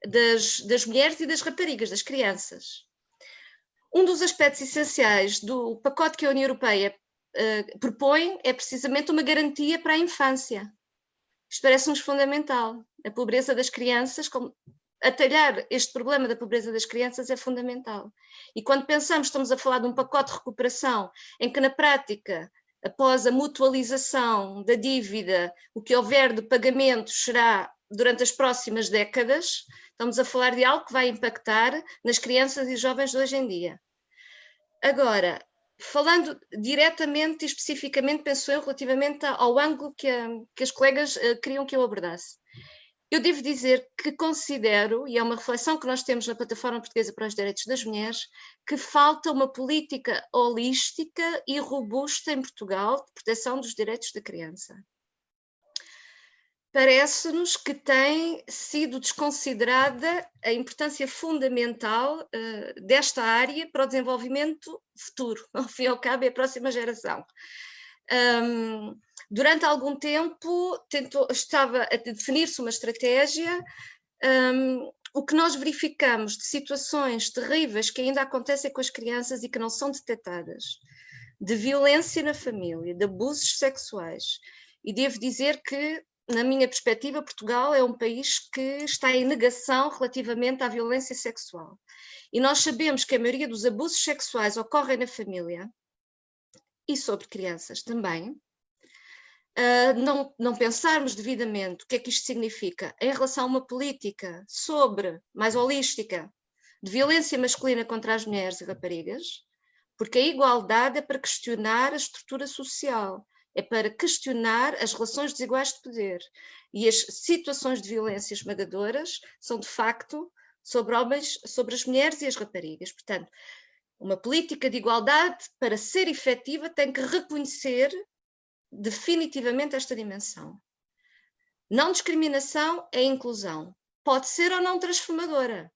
das mulheres e das raparigas, das crianças. Um dos aspectos essenciais do pacote que a União Europeia propõe é precisamente uma garantia para a infância. Isto parece-nos fundamental. A pobreza das crianças, atalhar este problema da pobreza das crianças é fundamental. E quando pensamos, estamos a falar de um pacote de recuperação em que na prática, após a mutualização da dívida, o que houver de pagamentos será durante as próximas décadas, estamos a falar de algo que vai impactar nas crianças e jovens de hoje em dia. Agora, falando diretamente e especificamente, penso eu, relativamente ao ângulo que as colegas queriam que eu abordasse. Eu devo dizer que considero, e é uma reflexão que nós temos na Plataforma Portuguesa para os Direitos das Mulheres, que falta uma política holística e robusta em Portugal de proteção dos direitos da criança. Parece-nos que tem sido desconsiderada a importância fundamental desta área para o desenvolvimento futuro, ao fim e ao cabo é a próxima geração. Durante algum tempo estava a definir-se uma estratégia, o que nós verificamos de situações terríveis que ainda acontecem com as crianças e que não são detectadas, de violência na família, de abusos sexuais, e devo dizer que, na minha perspectiva, Portugal é um país que está em negação relativamente à violência sexual. E nós sabemos que a maioria dos abusos sexuais ocorrem na família e sobre crianças também. Não pensarmos devidamente o que é que isto significa em relação a uma política mais holística, de violência masculina contra as mulheres e raparigas, porque a igualdade é para questionar a estrutura social, é para questionar as relações desiguais de poder. E as situações de violência esmagadoras são, de facto, sobre homens, sobre as mulheres e as raparigas. Portanto, uma política de igualdade, para ser efetiva, tem que reconhecer definitivamente esta dimensão. Não discriminação é inclusão. Pode ser ou não transformadora.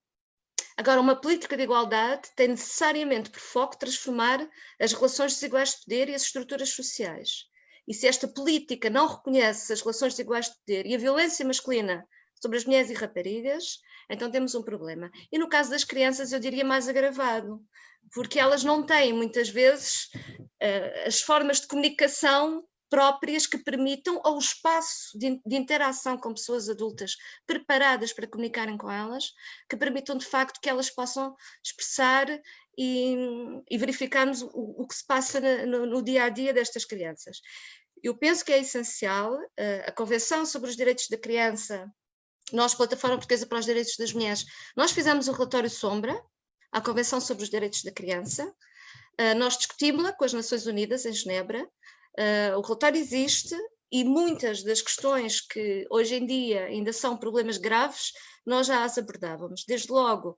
Agora, uma política de igualdade tem necessariamente por foco transformar as relações desiguais de poder e as estruturas sociais. E se esta política não reconhece as relações desiguais de poder e a violência masculina sobre as mulheres e raparigas, então temos um problema. E no caso das crianças, eu diria mais agravado, porque elas não têm, muitas vezes, as formas de comunicação próprias que permitam, ou o espaço de interação com pessoas adultas preparadas para comunicarem com elas, que permitam de facto que elas possam expressar e verificarmos o que se passa no dia a dia destas crianças. Eu penso que é essencial a Convenção sobre os Direitos da Criança. Nós, Plataforma Portuguesa para os Direitos das Mulheres, nós fizemos um relatório sombra à Convenção sobre os Direitos da Criança. Nós discutimos-la com as Nações Unidas em Genebra. O relatório existe e muitas das questões que hoje em dia ainda são problemas graves, nós já as abordávamos. Desde logo,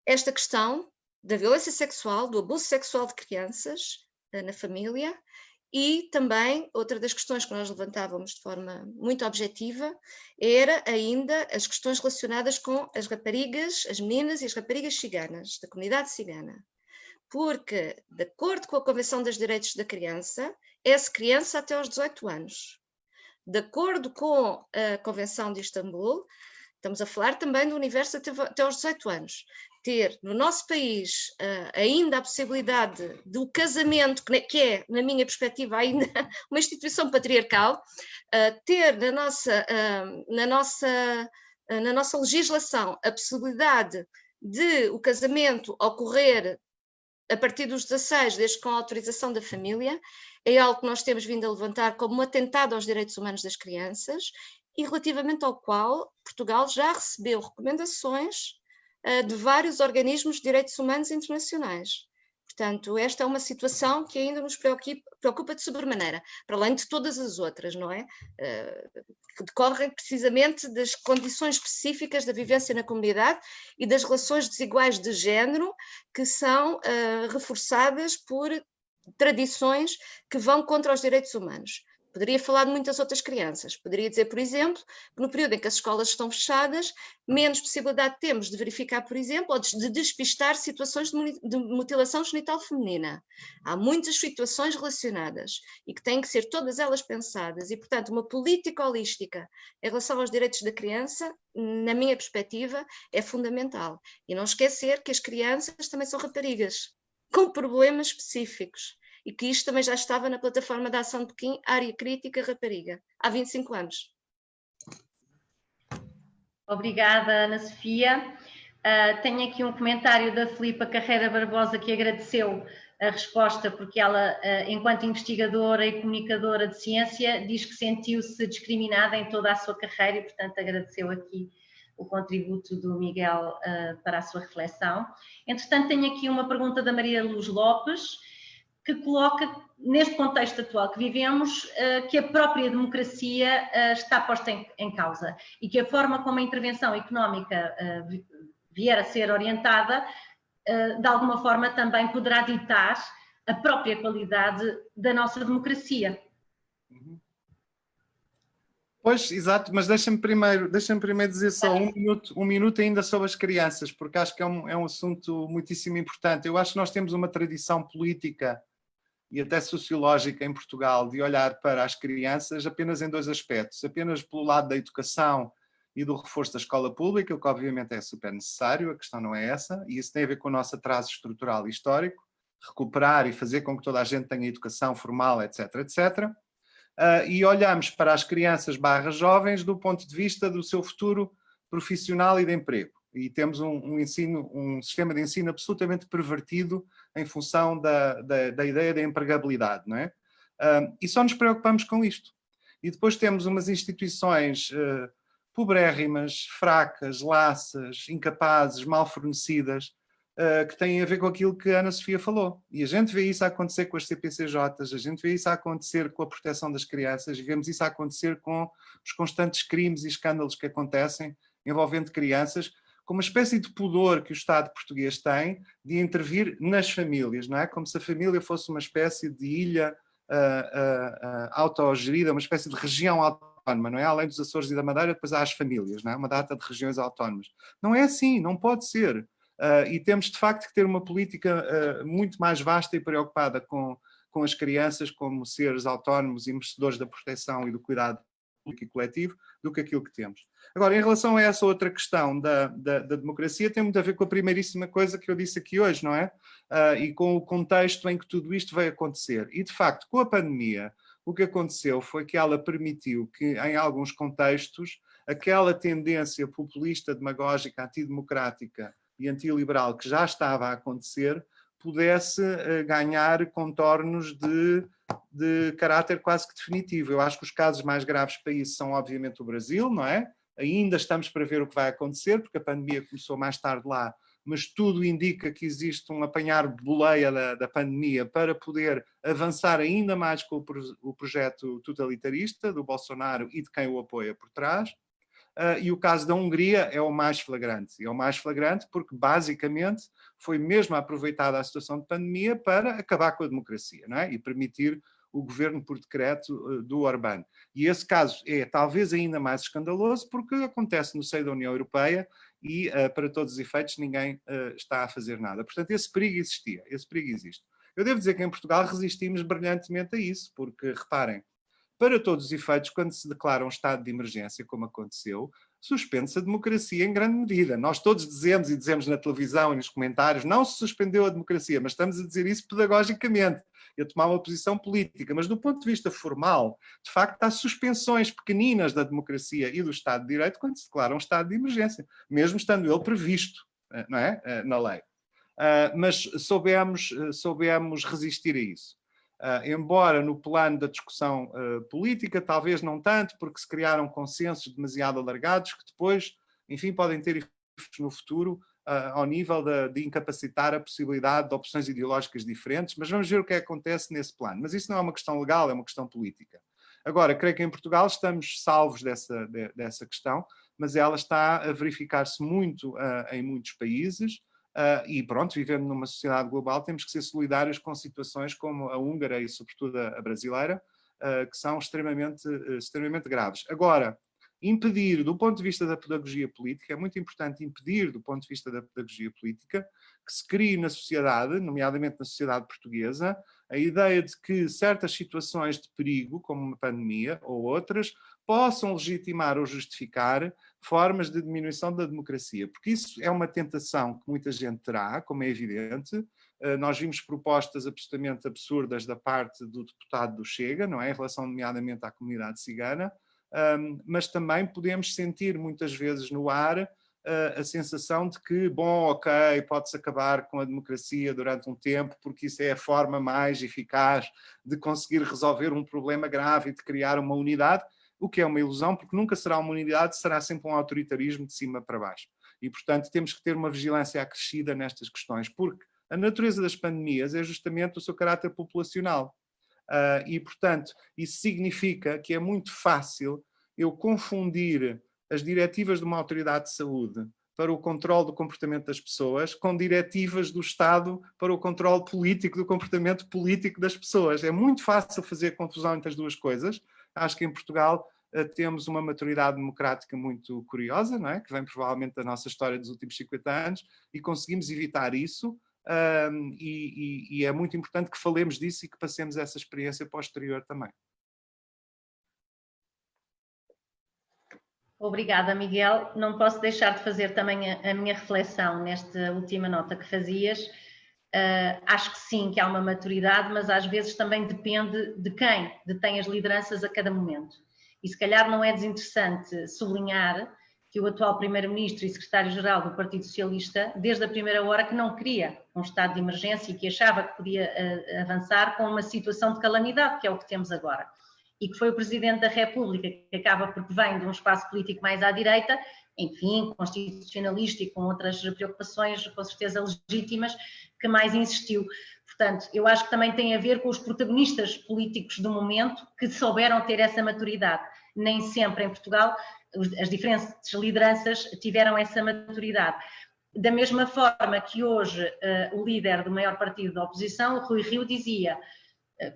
esta questão da violência sexual, do abuso sexual de crianças na família, e também outra das questões que nós levantávamos de forma muito objetiva era ainda as questões relacionadas com as raparigas, as meninas e as raparigas ciganas, da comunidade cigana. Porque, de acordo com a Convenção dos Direitos da Criança, é-se criança até aos 18 anos. De acordo com a Convenção de Istambul, estamos a falar também do universo até aos 18 anos. Ter no nosso país ainda a possibilidade do casamento, que é, na minha perspectiva, ainda uma instituição patriarcal, ter na nossa legislação a possibilidade de o casamento ocorrer a partir dos 16, desde com a autorização da família, é algo que nós temos vindo a levantar como um atentado aos direitos humanos das crianças e relativamente ao qual Portugal já recebeu recomendações de vários organismos de direitos humanos internacionais. Portanto, esta é uma situação que ainda nos preocupa de sobremaneira, para além de todas as outras, não é? Que decorrem precisamente das condições específicas da vivência na comunidade e das relações desiguais de género que são reforçadas por tradições que vão contra os direitos humanos. Poderia falar de muitas outras crianças. Poderia dizer, por exemplo, que no período em que as escolas estão fechadas, menos possibilidade temos de verificar, por exemplo, ou de despistar situações de mutilação genital feminina. Há muitas situações relacionadas e que têm que ser todas elas pensadas e, portanto, uma política holística em relação aos direitos da criança, na minha perspectiva, é fundamental. E não esquecer que as crianças também são raparigas, com problemas específicos. E que isto também já estava na plataforma da Ação de Pequim, Área Crítica Rapariga, há 25 anos. Obrigada, Ana Sofia. Tenho aqui um comentário da Filipa Carreira Barbosa, que agradeceu a resposta, porque ela, enquanto investigadora e comunicadora de ciência, diz que sentiu-se discriminada em toda a sua carreira e, portanto, agradeceu aqui o contributo do Miguel para a sua reflexão. Entretanto, tenho aqui uma pergunta da Maria Luz Lopes, que coloca, neste contexto atual que vivemos, que a própria democracia está posta em causa e que a forma como a intervenção económica vier a ser orientada, de alguma forma também poderá ditar a própria qualidade da nossa democracia. Pois, exato, mas deixa-me primeiro dizer só um minuto ainda sobre as crianças, porque acho que é um assunto muitíssimo importante. Eu acho que nós temos uma tradição política e até sociológica em Portugal de olhar para as crianças apenas em dois aspectos, apenas pelo lado da educação e do reforço da escola pública, o que obviamente é super necessário, a questão não é essa, e isso tem a ver com o nosso atraso estrutural e histórico, recuperar e fazer com que toda a gente tenha educação formal, etc, etc. E olhamos para as crianças / jovens do ponto de vista do seu futuro profissional e de emprego. E temos um sistema de ensino absolutamente pervertido em função da ideia da empregabilidade, não é? E só nos preocupamos com isto. E depois temos umas instituições pobrérrimas, fracas, laças, incapazes, mal fornecidas, que têm a ver com aquilo que a Ana Sofia falou. E a gente vê isso a acontecer com as CPCJs, a gente vê isso a acontecer com a proteção das crianças, e vemos isso a acontecer com os constantes crimes e escândalos que acontecem envolvendo crianças, com uma espécie de pudor que o Estado português tem de intervir nas famílias, não é? Como se a família fosse uma espécie de ilha autogerida, uma espécie de região autónoma, não é? Além dos Açores e da Madeira, depois há as famílias, não é? Uma data de regiões autónomas. Não é assim, não pode ser. E temos, de facto, que ter uma política muito mais vasta e preocupada com as crianças como seres autónomos e merecedores da proteção e do cuidado público e coletivo do que aquilo que temos. Agora, em relação a essa outra questão da democracia, tem muito a ver com a primeiríssima coisa que eu disse aqui hoje, não é? E com o contexto em que tudo isto vai acontecer. E, de facto, com a pandemia, o que aconteceu foi que ela permitiu que, em alguns contextos, aquela tendência populista, demagógica, antidemocrática e antiliberal que já estava a acontecer, pudesse ganhar contornos de caráter quase que definitivo. Eu acho que os casos mais graves para isso são, obviamente, o Brasil, não é? Ainda estamos para ver o que vai acontecer, porque a pandemia começou mais tarde lá, mas tudo indica que existe um apanhar boleia da pandemia para poder avançar ainda mais com o projeto totalitarista do Bolsonaro e de quem o apoia por trás. E o caso da Hungria é o mais flagrante. E é o mais flagrante porque, basicamente, foi mesmo aproveitada a situação de pandemia para acabar com a democracia, não é? E permitir o governo por decreto do Orbán. E esse caso é talvez ainda mais escandaloso porque acontece no seio da União Europeia e, para todos os efeitos, ninguém está a fazer nada. Portanto, esse perigo existia, esse perigo existe. Eu devo dizer que em Portugal resistimos brilhantemente a isso, porque, reparem, para todos os efeitos, quando se declara um estado de emergência, como aconteceu, suspende-se a democracia em grande medida. Nós todos dizemos, e dizemos na televisão e nos comentários, não se suspendeu a democracia, mas estamos a dizer isso pedagogicamente, e a tomar uma posição política. Mas do ponto de vista formal, de facto, há suspensões pequeninas da democracia e do Estado de Direito quando se declara um estado de emergência, mesmo estando ele previsto, não é? Na lei. Mas soubemos resistir a isso. Embora no plano da discussão política, talvez não tanto, porque se criaram consensos demasiado alargados que depois, enfim, podem ter efeitos no futuro ao nível de incapacitar a possibilidade de opções ideológicas diferentes, mas vamos ver o que acontece nesse plano. Mas isso não é uma questão legal, é uma questão política. Agora, creio que em Portugal estamos salvos dessa questão, mas ela está a verificar-se muito em muitos países e pronto, vivendo numa sociedade global, temos que ser solidários com situações como a húngara e sobretudo a brasileira, que são extremamente graves. Agora, impedir, do ponto de vista da pedagogia política, é muito importante impedir, do ponto de vista da pedagogia política, que se crie na sociedade, nomeadamente na sociedade portuguesa, a ideia de que certas situações de perigo, como uma pandemia ou outras, possam legitimar ou justificar formas de diminuição da democracia, porque isso é uma tentação que muita gente terá, como é evidente. Nós vimos propostas absolutamente absurdas da parte do deputado do Chega, não é? Em relação nomeadamente à comunidade cigana, mas também podemos sentir muitas vezes no ar a sensação de que, bom, ok, pode-se acabar com a democracia durante um tempo, porque isso é a forma mais eficaz de conseguir resolver um problema grave e de criar uma unidade, o que é uma ilusão, porque nunca será uma unidade, será sempre um autoritarismo de cima para baixo. E, portanto, temos que ter uma vigilância acrescida nestas questões, porque a natureza das pandemias é justamente o seu caráter populacional. E, portanto, isso significa que é muito fácil eu confundir as diretivas de uma autoridade de saúde para o controle do comportamento das pessoas com diretivas do Estado para o controle político do comportamento político das pessoas. É muito fácil fazer confusão entre as duas coisas. Acho que em Portugal temos uma maturidade democrática muito curiosa, não é? Que vem provavelmente da nossa história dos últimos 50 anos, e conseguimos evitar isso. E é muito importante que falemos disso e que passemos essa experiência para o exterior também. Obrigada, Miguel. Não posso deixar de fazer também a minha reflexão nesta última nota que fazias. Acho que sim, que há uma maturidade, mas às vezes também depende de quem detém as lideranças a cada momento. E se calhar não é desinteressante sublinhar que o atual Primeiro-Ministro e Secretário-Geral do Partido Socialista, desde a primeira hora, que não queria um estado de emergência e que achava que podia avançar com uma situação de calamidade, que é o que temos agora. E que foi o Presidente da República, que acaba porque vem de um espaço político mais à direita, enfim, constitucionalista e com outras preocupações, com certeza legítimas, que mais insistiu. Portanto, eu acho que também tem a ver com os protagonistas políticos do momento que souberam ter essa maturidade. Nem sempre em Portugal as diferentes lideranças tiveram essa maturidade. Da mesma forma que hoje o líder do maior partido da oposição, o Rui Rio, dizia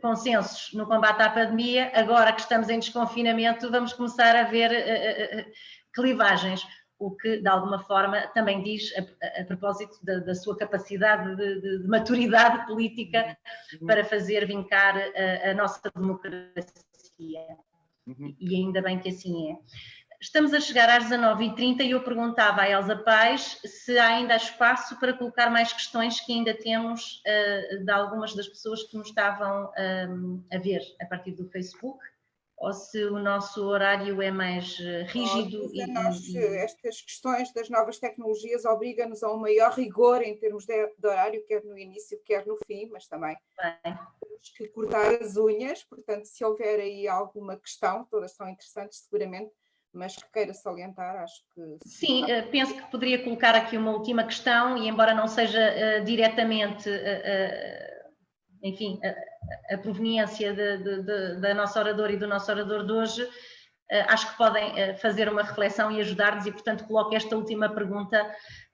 consensos no combate à pandemia, agora que estamos em desconfinamento vamos começar a ver clivagens, o que de alguma forma também diz a propósito da sua capacidade de maturidade política para fazer vincar a nossa democracia. E ainda bem que assim é. Estamos a chegar às 19h30 e eu perguntava à Elsa Paes se há ainda espaço para colocar mais questões que ainda temos de algumas das pessoas que nos estavam a ver a partir do Facebook, ou se o nosso horário é mais rígido. Estas questões das novas tecnologias obrigam-nos a um maior rigor em termos de horário, quer no início, quer no fim, mas também temos que cortar as unhas, portanto, se houver aí alguma questão, todas são interessantes seguramente, mas que queira salientar, acho que... Sim, penso que poderia colocar aqui uma última questão, e embora não seja diretamente, enfim, a proveniência da nossa oradora e do nosso orador de hoje, acho que podem fazer uma reflexão e ajudar-nos, e portanto coloco esta última pergunta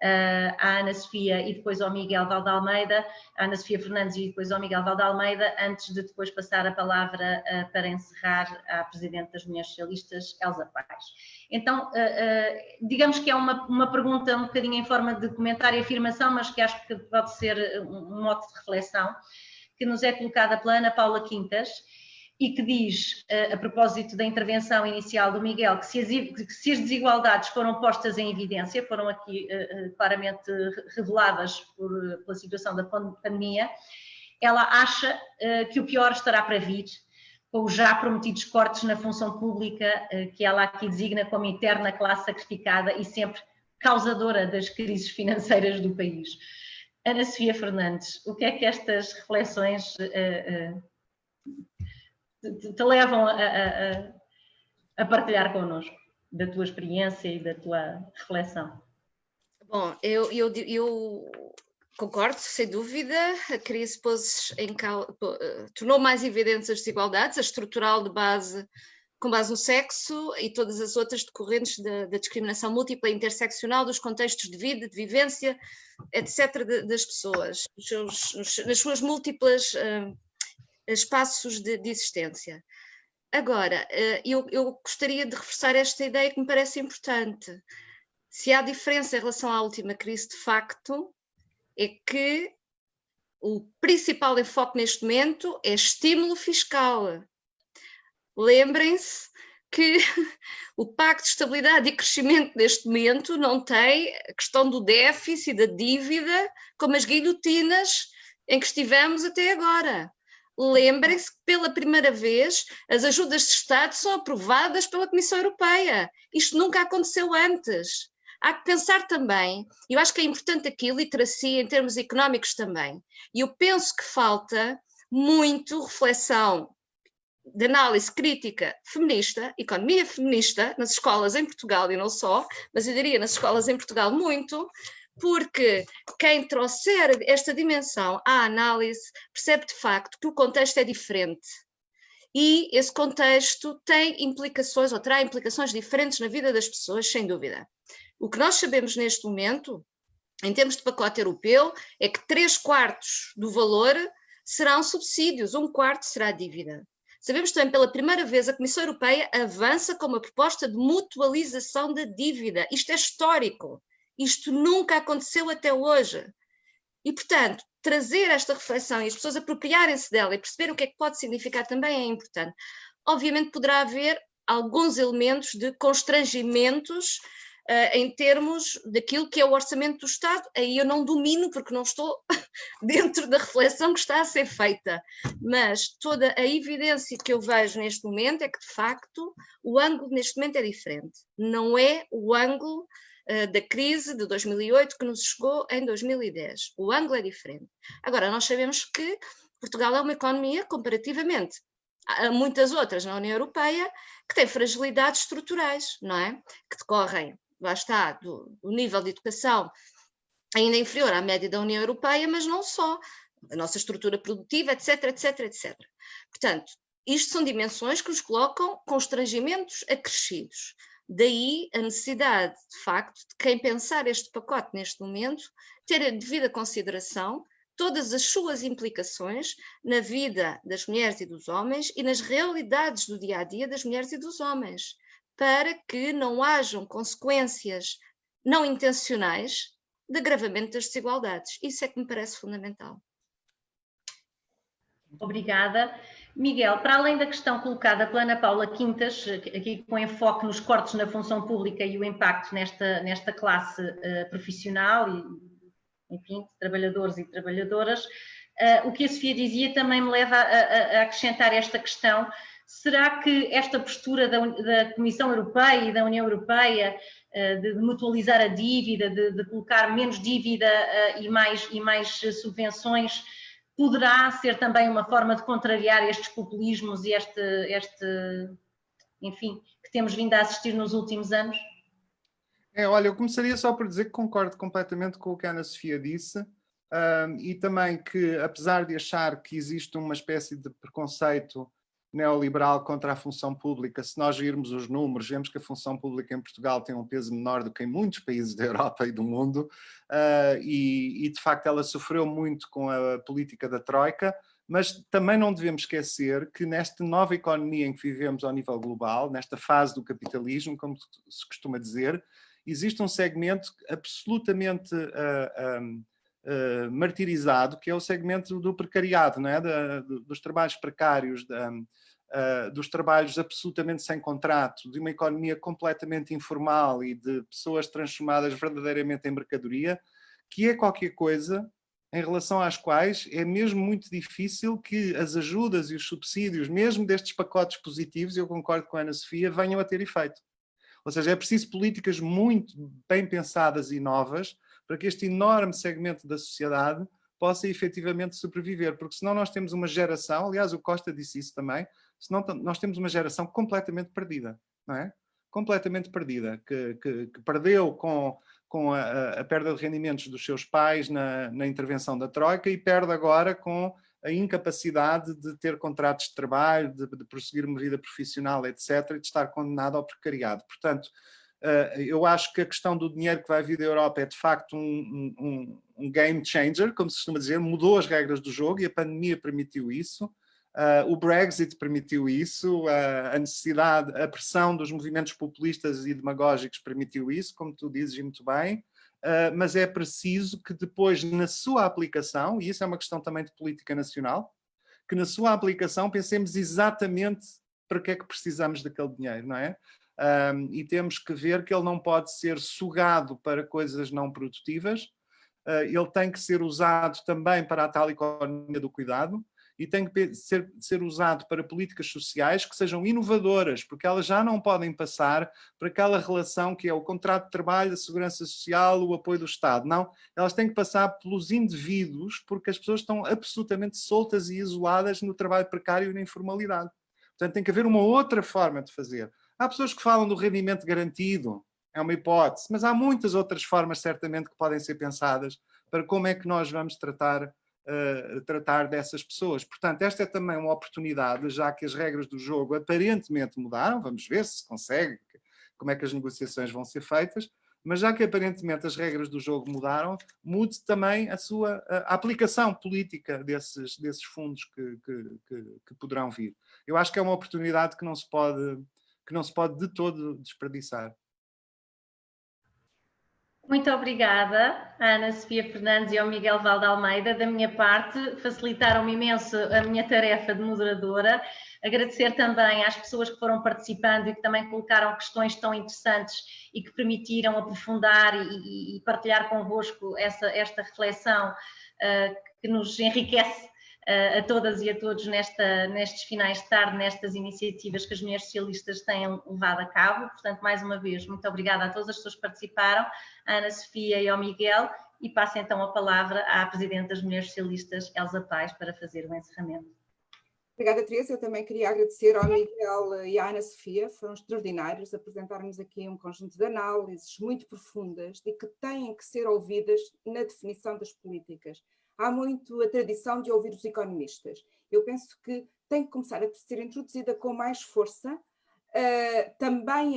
à Ana Sofia e depois ao Miguel Valde Almeida, à Ana Sofia Fernandes e depois ao Miguel Valde Almeida, antes de depois passar a palavra para encerrar à Presidente das Mulheres Socialistas, Elsa Paes. Então, digamos que é uma pergunta um bocadinho em forma de comentário e afirmação, mas que acho que pode ser um mote de reflexão, que nos é colocada pela Ana Paula Quintas, e que diz, a propósito da intervenção inicial do Miguel, que se as desigualdades foram postas em evidência, foram aqui claramente reveladas pela situação da pandemia, ela acha que o pior estará para vir, com os já prometidos cortes na função pública, que ela aqui designa como eterna classe sacrificada e sempre causadora das crises financeiras do país. Ana Sofia Fernandes, o que é que estas reflexões te levam a partilhar connosco, da tua experiência e da tua reflexão? Bom, eu concordo, sem dúvida. A crise tornou mais evidentes as desigualdades, a estrutural com base no sexo e todas as outras decorrentes da discriminação múltipla e interseccional dos contextos de vida, de vivência, etc., das pessoas, nas suas múltiplas espaços de existência. Agora, eu gostaria de reforçar esta ideia que me parece importante. Se há diferença em relação à última crise, de facto, é que o principal enfoque neste momento é estímulo fiscal. Lembrem-se que o Pacto de Estabilidade e Crescimento neste momento não tem a questão do déficit e da dívida como as guilhotinas em que estivemos até agora. Lembrem-se que pela primeira vez as ajudas de Estado são aprovadas pela Comissão Europeia. Isto nunca aconteceu antes. Há que pensar também, e eu acho que é importante aqui, literacia em termos económicos também, e eu penso que falta muito reflexão de análise crítica feminista, economia feminista, nas escolas em Portugal e não só, mas eu diria nas escolas em Portugal muito, porque quem trouxer esta dimensão à análise percebe de facto que o contexto é diferente. E esse contexto tem implicações, ou terá implicações diferentes na vida das pessoas, sem dúvida. O que nós sabemos neste momento, em termos de pacote europeu, é que 3/4 do valor serão subsídios, 1/4 será dívida. Sabemos também, pela primeira vez, a Comissão Europeia avança com uma proposta de mutualização da dívida. Isto é histórico. Isto nunca aconteceu até hoje. E, portanto, trazer esta reflexão e as pessoas apropriarem-se dela e perceber o que é que pode significar também é importante. Obviamente poderá haver alguns elementos de constrangimentos em termos daquilo que é o orçamento do Estado. Aí eu não domino porque não estou dentro da reflexão que está a ser feita. Mas toda a evidência que eu vejo neste momento é que, de facto, o ângulo neste momento é diferente. Não é o ângulo da crise de 2008 que nos chegou em 2010. O ângulo é diferente. Agora, nós sabemos que Portugal é uma economia, comparativamente a muitas outras na União Europeia, que tem fragilidades estruturais, não é? Que decorrem, lá está, do nível de educação ainda inferior à média da União Europeia, mas não só. A nossa estrutura produtiva, etc, etc, etc. Portanto, isto são dimensões que nos colocam constrangimentos acrescidos. Daí a necessidade, de facto, de quem pensar este pacote neste momento, ter a devida consideração todas as suas implicações na vida das mulheres e dos homens e nas realidades do dia-a-dia das mulheres e dos homens, para que não hajam consequências não intencionais de agravamento das desigualdades. Isso é que me parece fundamental. Obrigada. Miguel, para além da questão colocada pela Ana Paula Quintas, aqui com enfoque nos cortes na função pública e o impacto nesta classe profissional e, enfim, de trabalhadores e trabalhadoras, o que a Sofia dizia também me leva a acrescentar esta questão. Será que esta postura da Comissão Europeia e da União Europeia de mutualizar a dívida, de colocar menos dívida e mais subvenções, poderá ser também uma forma de contrariar estes populismos e enfim, que temos vindo a assistir nos últimos anos? Olha, eu começaria só por dizer que concordo completamente com o que a Ana Sofia disse e também que, apesar de achar que existe uma espécie de preconceito neoliberal contra a função pública, se nós virmos os números, vemos que a função pública em Portugal tem um peso menor do que em muitos países da Europa e do mundo e de facto ela sofreu muito com a política da Troika, mas também não devemos esquecer que nesta nova economia em que vivemos ao nível global, nesta fase do capitalismo, como se costuma dizer, existe um segmento absolutamente martirizado, que é o segmento do precariado, não é? Dos trabalhos precários, dos trabalhos absolutamente sem contrato, de uma economia completamente informal e de pessoas transformadas verdadeiramente em mercadoria, que é qualquer coisa em relação às quais é mesmo muito difícil que as ajudas e os subsídios, mesmo destes pacotes positivos, eu concordo com a Ana Sofia, venham a ter efeito. Ou seja, é preciso políticas muito bem pensadas e novas para que este enorme segmento da sociedade possa efetivamente sobreviver, porque senão nós temos uma geração, aliás o Costa disse isso também, senão nós temos uma geração completamente perdida, não é? Completamente perdida, que perdeu com com a perda de rendimentos dos seus pais na intervenção da Troika e perde agora com a incapacidade de ter contratos de trabalho, de prosseguir uma vida profissional, etc., e de estar condenado ao precariado. Portanto, eu acho que a questão do dinheiro que vai vir da Europa é de facto um game changer, como se costuma dizer, mudou as regras do jogo e a pandemia permitiu isso. O Brexit permitiu isso, a necessidade, a pressão dos movimentos populistas e demagógicos permitiu isso, como tu dizes muito bem, mas é preciso que depois, na sua aplicação, e isso é uma questão também de política nacional, que na sua aplicação pensemos exatamente para que é que precisamos daquele dinheiro, não é? E temos que ver que ele não pode ser sugado para coisas não produtivas, ele tem que ser usado também para a tal economia do cuidado, e tem que ser usado para políticas sociais que sejam inovadoras, porque elas já não podem passar por aquela relação que é o contrato de trabalho, a segurança social, o apoio do Estado. Não, elas têm que passar pelos indivíduos, porque as pessoas estão absolutamente soltas e isoladas no trabalho precário e na informalidade. Portanto, tem que haver uma outra forma de fazer. Há pessoas que falam do rendimento garantido, é uma hipótese, mas há muitas outras formas, certamente, que podem ser pensadas para como é que nós vamos tratar dessas pessoas. Portanto, esta é também uma oportunidade, já que as regras do jogo aparentemente mudaram, vamos ver se consegue, como é que as negociações vão ser feitas, mas já que aparentemente as regras do jogo mudaram, mude também a aplicação política desses fundos que poderão vir. Eu acho que é uma oportunidade que não se pode de todo desperdiçar. Muito obrigada, Ana Sofia Fernandes e ao Miguel Valde Almeida. Da minha parte, facilitaram-me imenso a minha tarefa de moderadora. Agradecer também às pessoas que foram participando e que também colocaram questões tão interessantes e que permitiram aprofundar e partilhar convosco esta reflexão que nos enriquece a todas e a todos nestes finais de tarde, nestas iniciativas que as mulheres socialistas têm levado a cabo. Portanto, mais uma vez, muito obrigada a todas as pessoas que participaram, a Ana Sofia e ao Miguel, e passo então a palavra à Presidente das Mulheres Socialistas, Elsa Paes, para fazer o encerramento. Obrigada, Teresa. Eu também queria agradecer ao Miguel e à Ana Sofia, foram extraordinários apresentar-nos aqui um conjunto de análises muito profundas e que têm que ser ouvidas na definição das políticas. Há muito a tradição de ouvir os economistas. Eu penso que tem que começar a ser introduzida com mais força também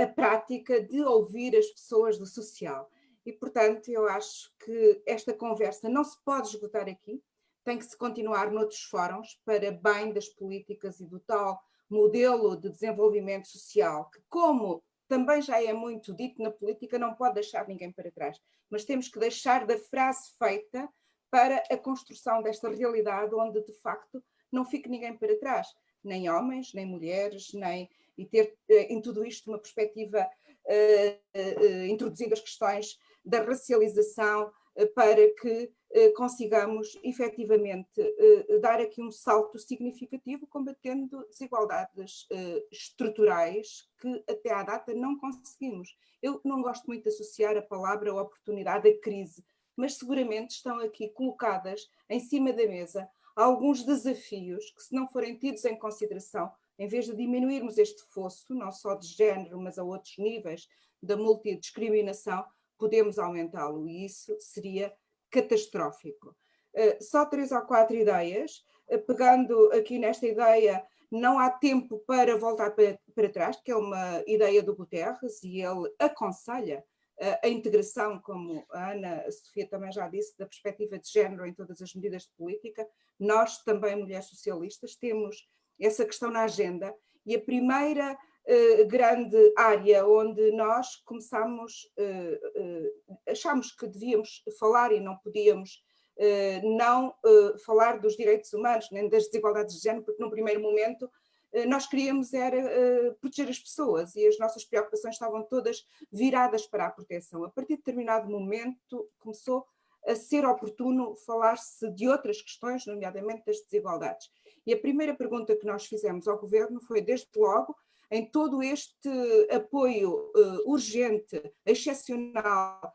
a prática de ouvir as pessoas do social. E, portanto, eu acho que esta conversa não se pode esgotar aqui, tem que se continuar noutros fóruns para bem das políticas e do tal modelo de desenvolvimento social, que, como também já é muito dito na política, não pode deixar ninguém para trás. Mas temos que deixar da frase feita para a construção desta realidade onde, de facto, não fique ninguém para trás, nem homens, nem mulheres, e ter em tudo isto uma perspectiva introduzindo as questões da racialização para que consigamos efetivamente dar aqui um salto significativo, combatendo desigualdades estruturais que até à data não conseguimos. Eu não gosto muito de associar a palavra oportunidade à crise, mas seguramente estão aqui colocadas em cima da mesa alguns desafios que, se não forem tidos em consideração, em vez de diminuirmos este fosso, não só de género, mas a outros níveis da multidiscriminação, podemos aumentá-lo, e isso seria catastrófico. Só 3 ou 4 ideias, pegando aqui nesta ideia, não há tempo para voltar para trás, que é uma ideia do Guterres, e ele aconselha a integração, como a Ana Sofia também já disse, da perspectiva de género em todas as medidas de política. Nós, também mulheres socialistas, temos essa questão na agenda, e a primeira grande área onde nós começámos, achámos que devíamos falar e não podíamos não falar dos direitos humanos, nem das desigualdades de género, porque num primeiro momento nós queríamos era proteger as pessoas e as nossas preocupações estavam todas viradas para a proteção. A partir de determinado momento começou a ser oportuno falar-se de outras questões, nomeadamente das desigualdades. E a primeira pergunta que nós fizemos ao governo foi, desde logo, em todo este apoio urgente, excepcional,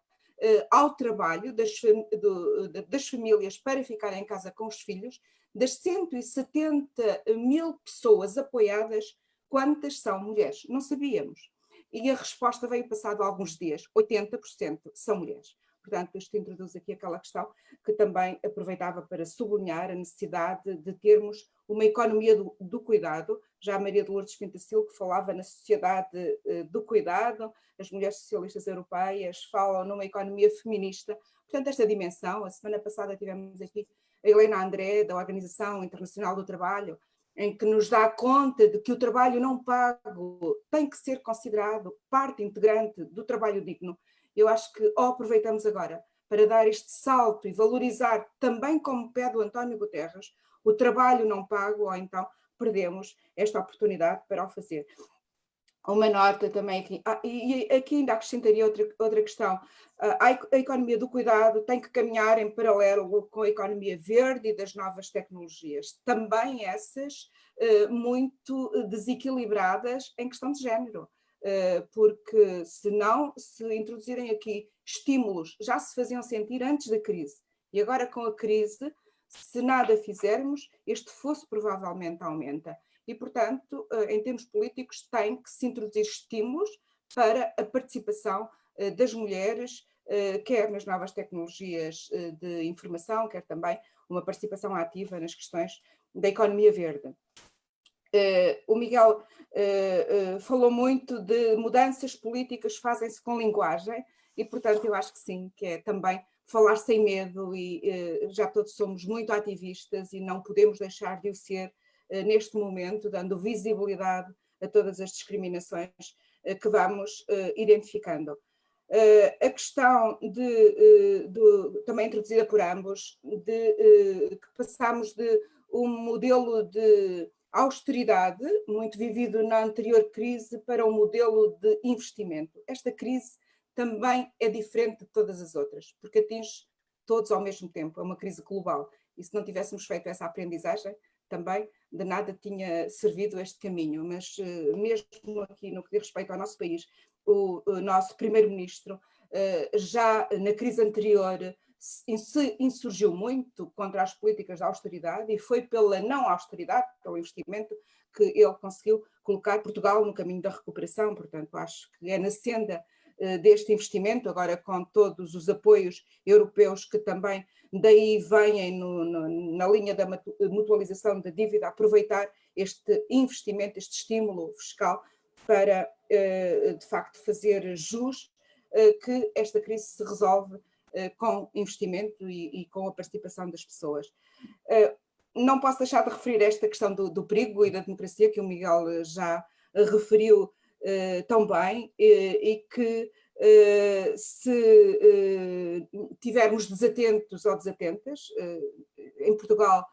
ao trabalho das famílias para ficarem em casa com os filhos, das 170 mil pessoas apoiadas, quantas são mulheres? Não sabíamos. e a resposta veio passado alguns dias, 80% são mulheres. Portanto, isto introduz aqui aquela questão que também aproveitava para sublinhar a necessidade de termos uma economia do cuidado. Já a Maria de Lourdes Pintacil, que falava na sociedade do cuidado, as mulheres socialistas europeias falam numa economia feminista. Portanto, esta dimensão, a semana passada tivemos aqui a Helena André, da Organização Internacional do Trabalho, em que nos dá conta de que o trabalho não pago tem que ser considerado parte integrante do trabalho digno. Eu acho que ou aproveitamos agora para dar este salto e valorizar também, como pede o António Guterres, o trabalho não pago, ou então perdemos esta oportunidade para o fazer. Uma nota também aqui, e aqui ainda acrescentaria outra questão, a economia do cuidado tem que caminhar em paralelo com a economia verde e das novas tecnologias, também essas muito desequilibradas em questão de género, porque se introduzirem aqui estímulos, já se faziam sentir antes da crise, e agora com a crise, se nada fizermos, este fosso provavelmente aumenta. E, portanto, em termos políticos, tem que se introduzir estímulos para a participação das mulheres, quer nas novas tecnologias de informação, quer também uma participação ativa nas questões da economia verde. O Miguel falou muito de mudanças políticas fazem-se com linguagem e, portanto, eu acho que sim, que é também falar sem medo e já todos somos muito ativistas e não podemos deixar de o ser neste momento, dando visibilidade a todas as discriminações que vamos identificando. A questão também introduzida por ambos, que passamos de um modelo de austeridade, muito vivido na anterior crise, para um modelo de investimento. Esta crise também é diferente de todas as outras, porque atinge todos ao mesmo tempo, é uma crise global. E se não tivéssemos feito essa aprendizagem, também de nada tinha servido este caminho, mas mesmo aqui no que diz respeito ao nosso país, o nosso primeiro-ministro já na crise anterior se insurgiu muito contra as políticas de austeridade e foi pela não austeridade, pelo investimento, que ele conseguiu colocar Portugal no caminho da recuperação. Portanto, acho que é na senda deste investimento, agora com todos os apoios europeus que também daí vêm na linha da mutualização da dívida, aproveitar este investimento, este estímulo fiscal para, de facto, fazer jus que esta crise se resolve com investimento e com a participação das pessoas. Não posso deixar de referir esta questão do perigo e da democracia, que o Miguel já referiu tão bem, e que se tivermos desatentos ou desatentas, em Portugal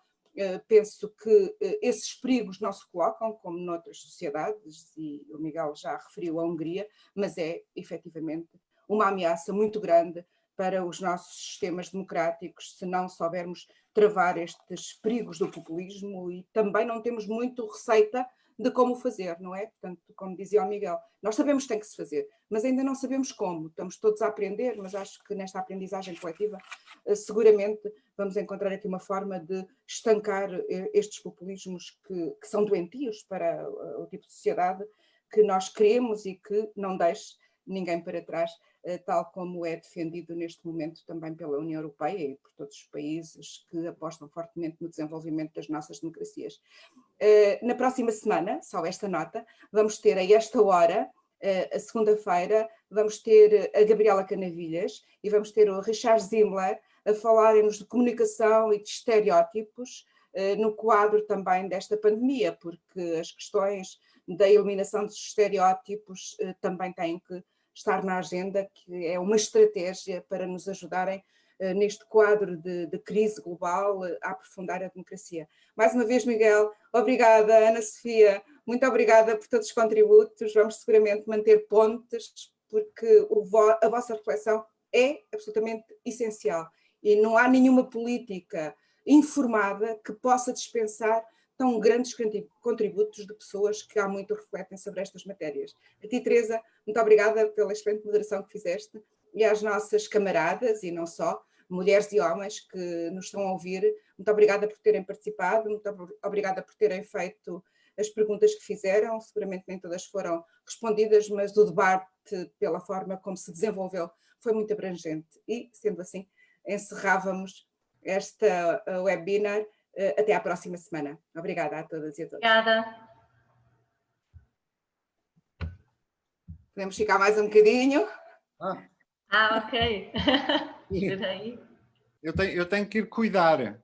penso que esses perigos não se colocam, como noutras sociedades, e o Miguel já referiu a Hungria, mas é efetivamente uma ameaça muito grande para os nossos sistemas democráticos, se não soubermos travar estes perigos do populismo, e também não temos muito receita de como fazer, não é? Portanto, como dizia o Miguel, nós sabemos que tem que se fazer, mas ainda não sabemos como. Estamos todos a aprender, mas acho que nesta aprendizagem coletiva seguramente vamos encontrar aqui uma forma de estancar estes populismos que são doentios para o tipo de sociedade que nós queremos e que não deixe ninguém para trás, tal como é defendido neste momento também pela União Europeia e por todos os países que apostam fortemente no desenvolvimento das nossas democracias. Na próxima semana, só esta nota, vamos ter a esta hora, a segunda-feira, vamos ter a Gabriela Canavilhas e vamos ter o Richard Zimler a falarem-nos de comunicação e de estereótipos no quadro também desta pandemia, porque as questões da eliminação dos estereótipos também têm que estar na agenda, que é uma estratégia para nos ajudarem neste quadro de crise global a aprofundar a democracia. Mais uma vez, Miguel, obrigada, Ana Sofia, muito obrigada por todos os contributos, vamos seguramente manter pontes, porque a vossa reflexão é absolutamente essencial e não há nenhuma política informada que possa dispensar tão grandes contributos de pessoas que há muito refletem sobre estas matérias. A ti, Teresa, muito obrigada pela excelente moderação que fizeste, e às nossas camaradas, e não só, mulheres e homens que nos estão a ouvir, muito obrigada por terem participado, muito obrigada por terem feito as perguntas que fizeram, seguramente nem todas foram respondidas, mas o debate, pela forma como se desenvolveu, foi muito abrangente. E, sendo assim, encerrávamos esta webinar. Até à próxima semana. Obrigada a todas e a todos. Obrigada. Podemos ficar mais um bocadinho? Ok. Espera aí. Eu tenho que ir cuidar.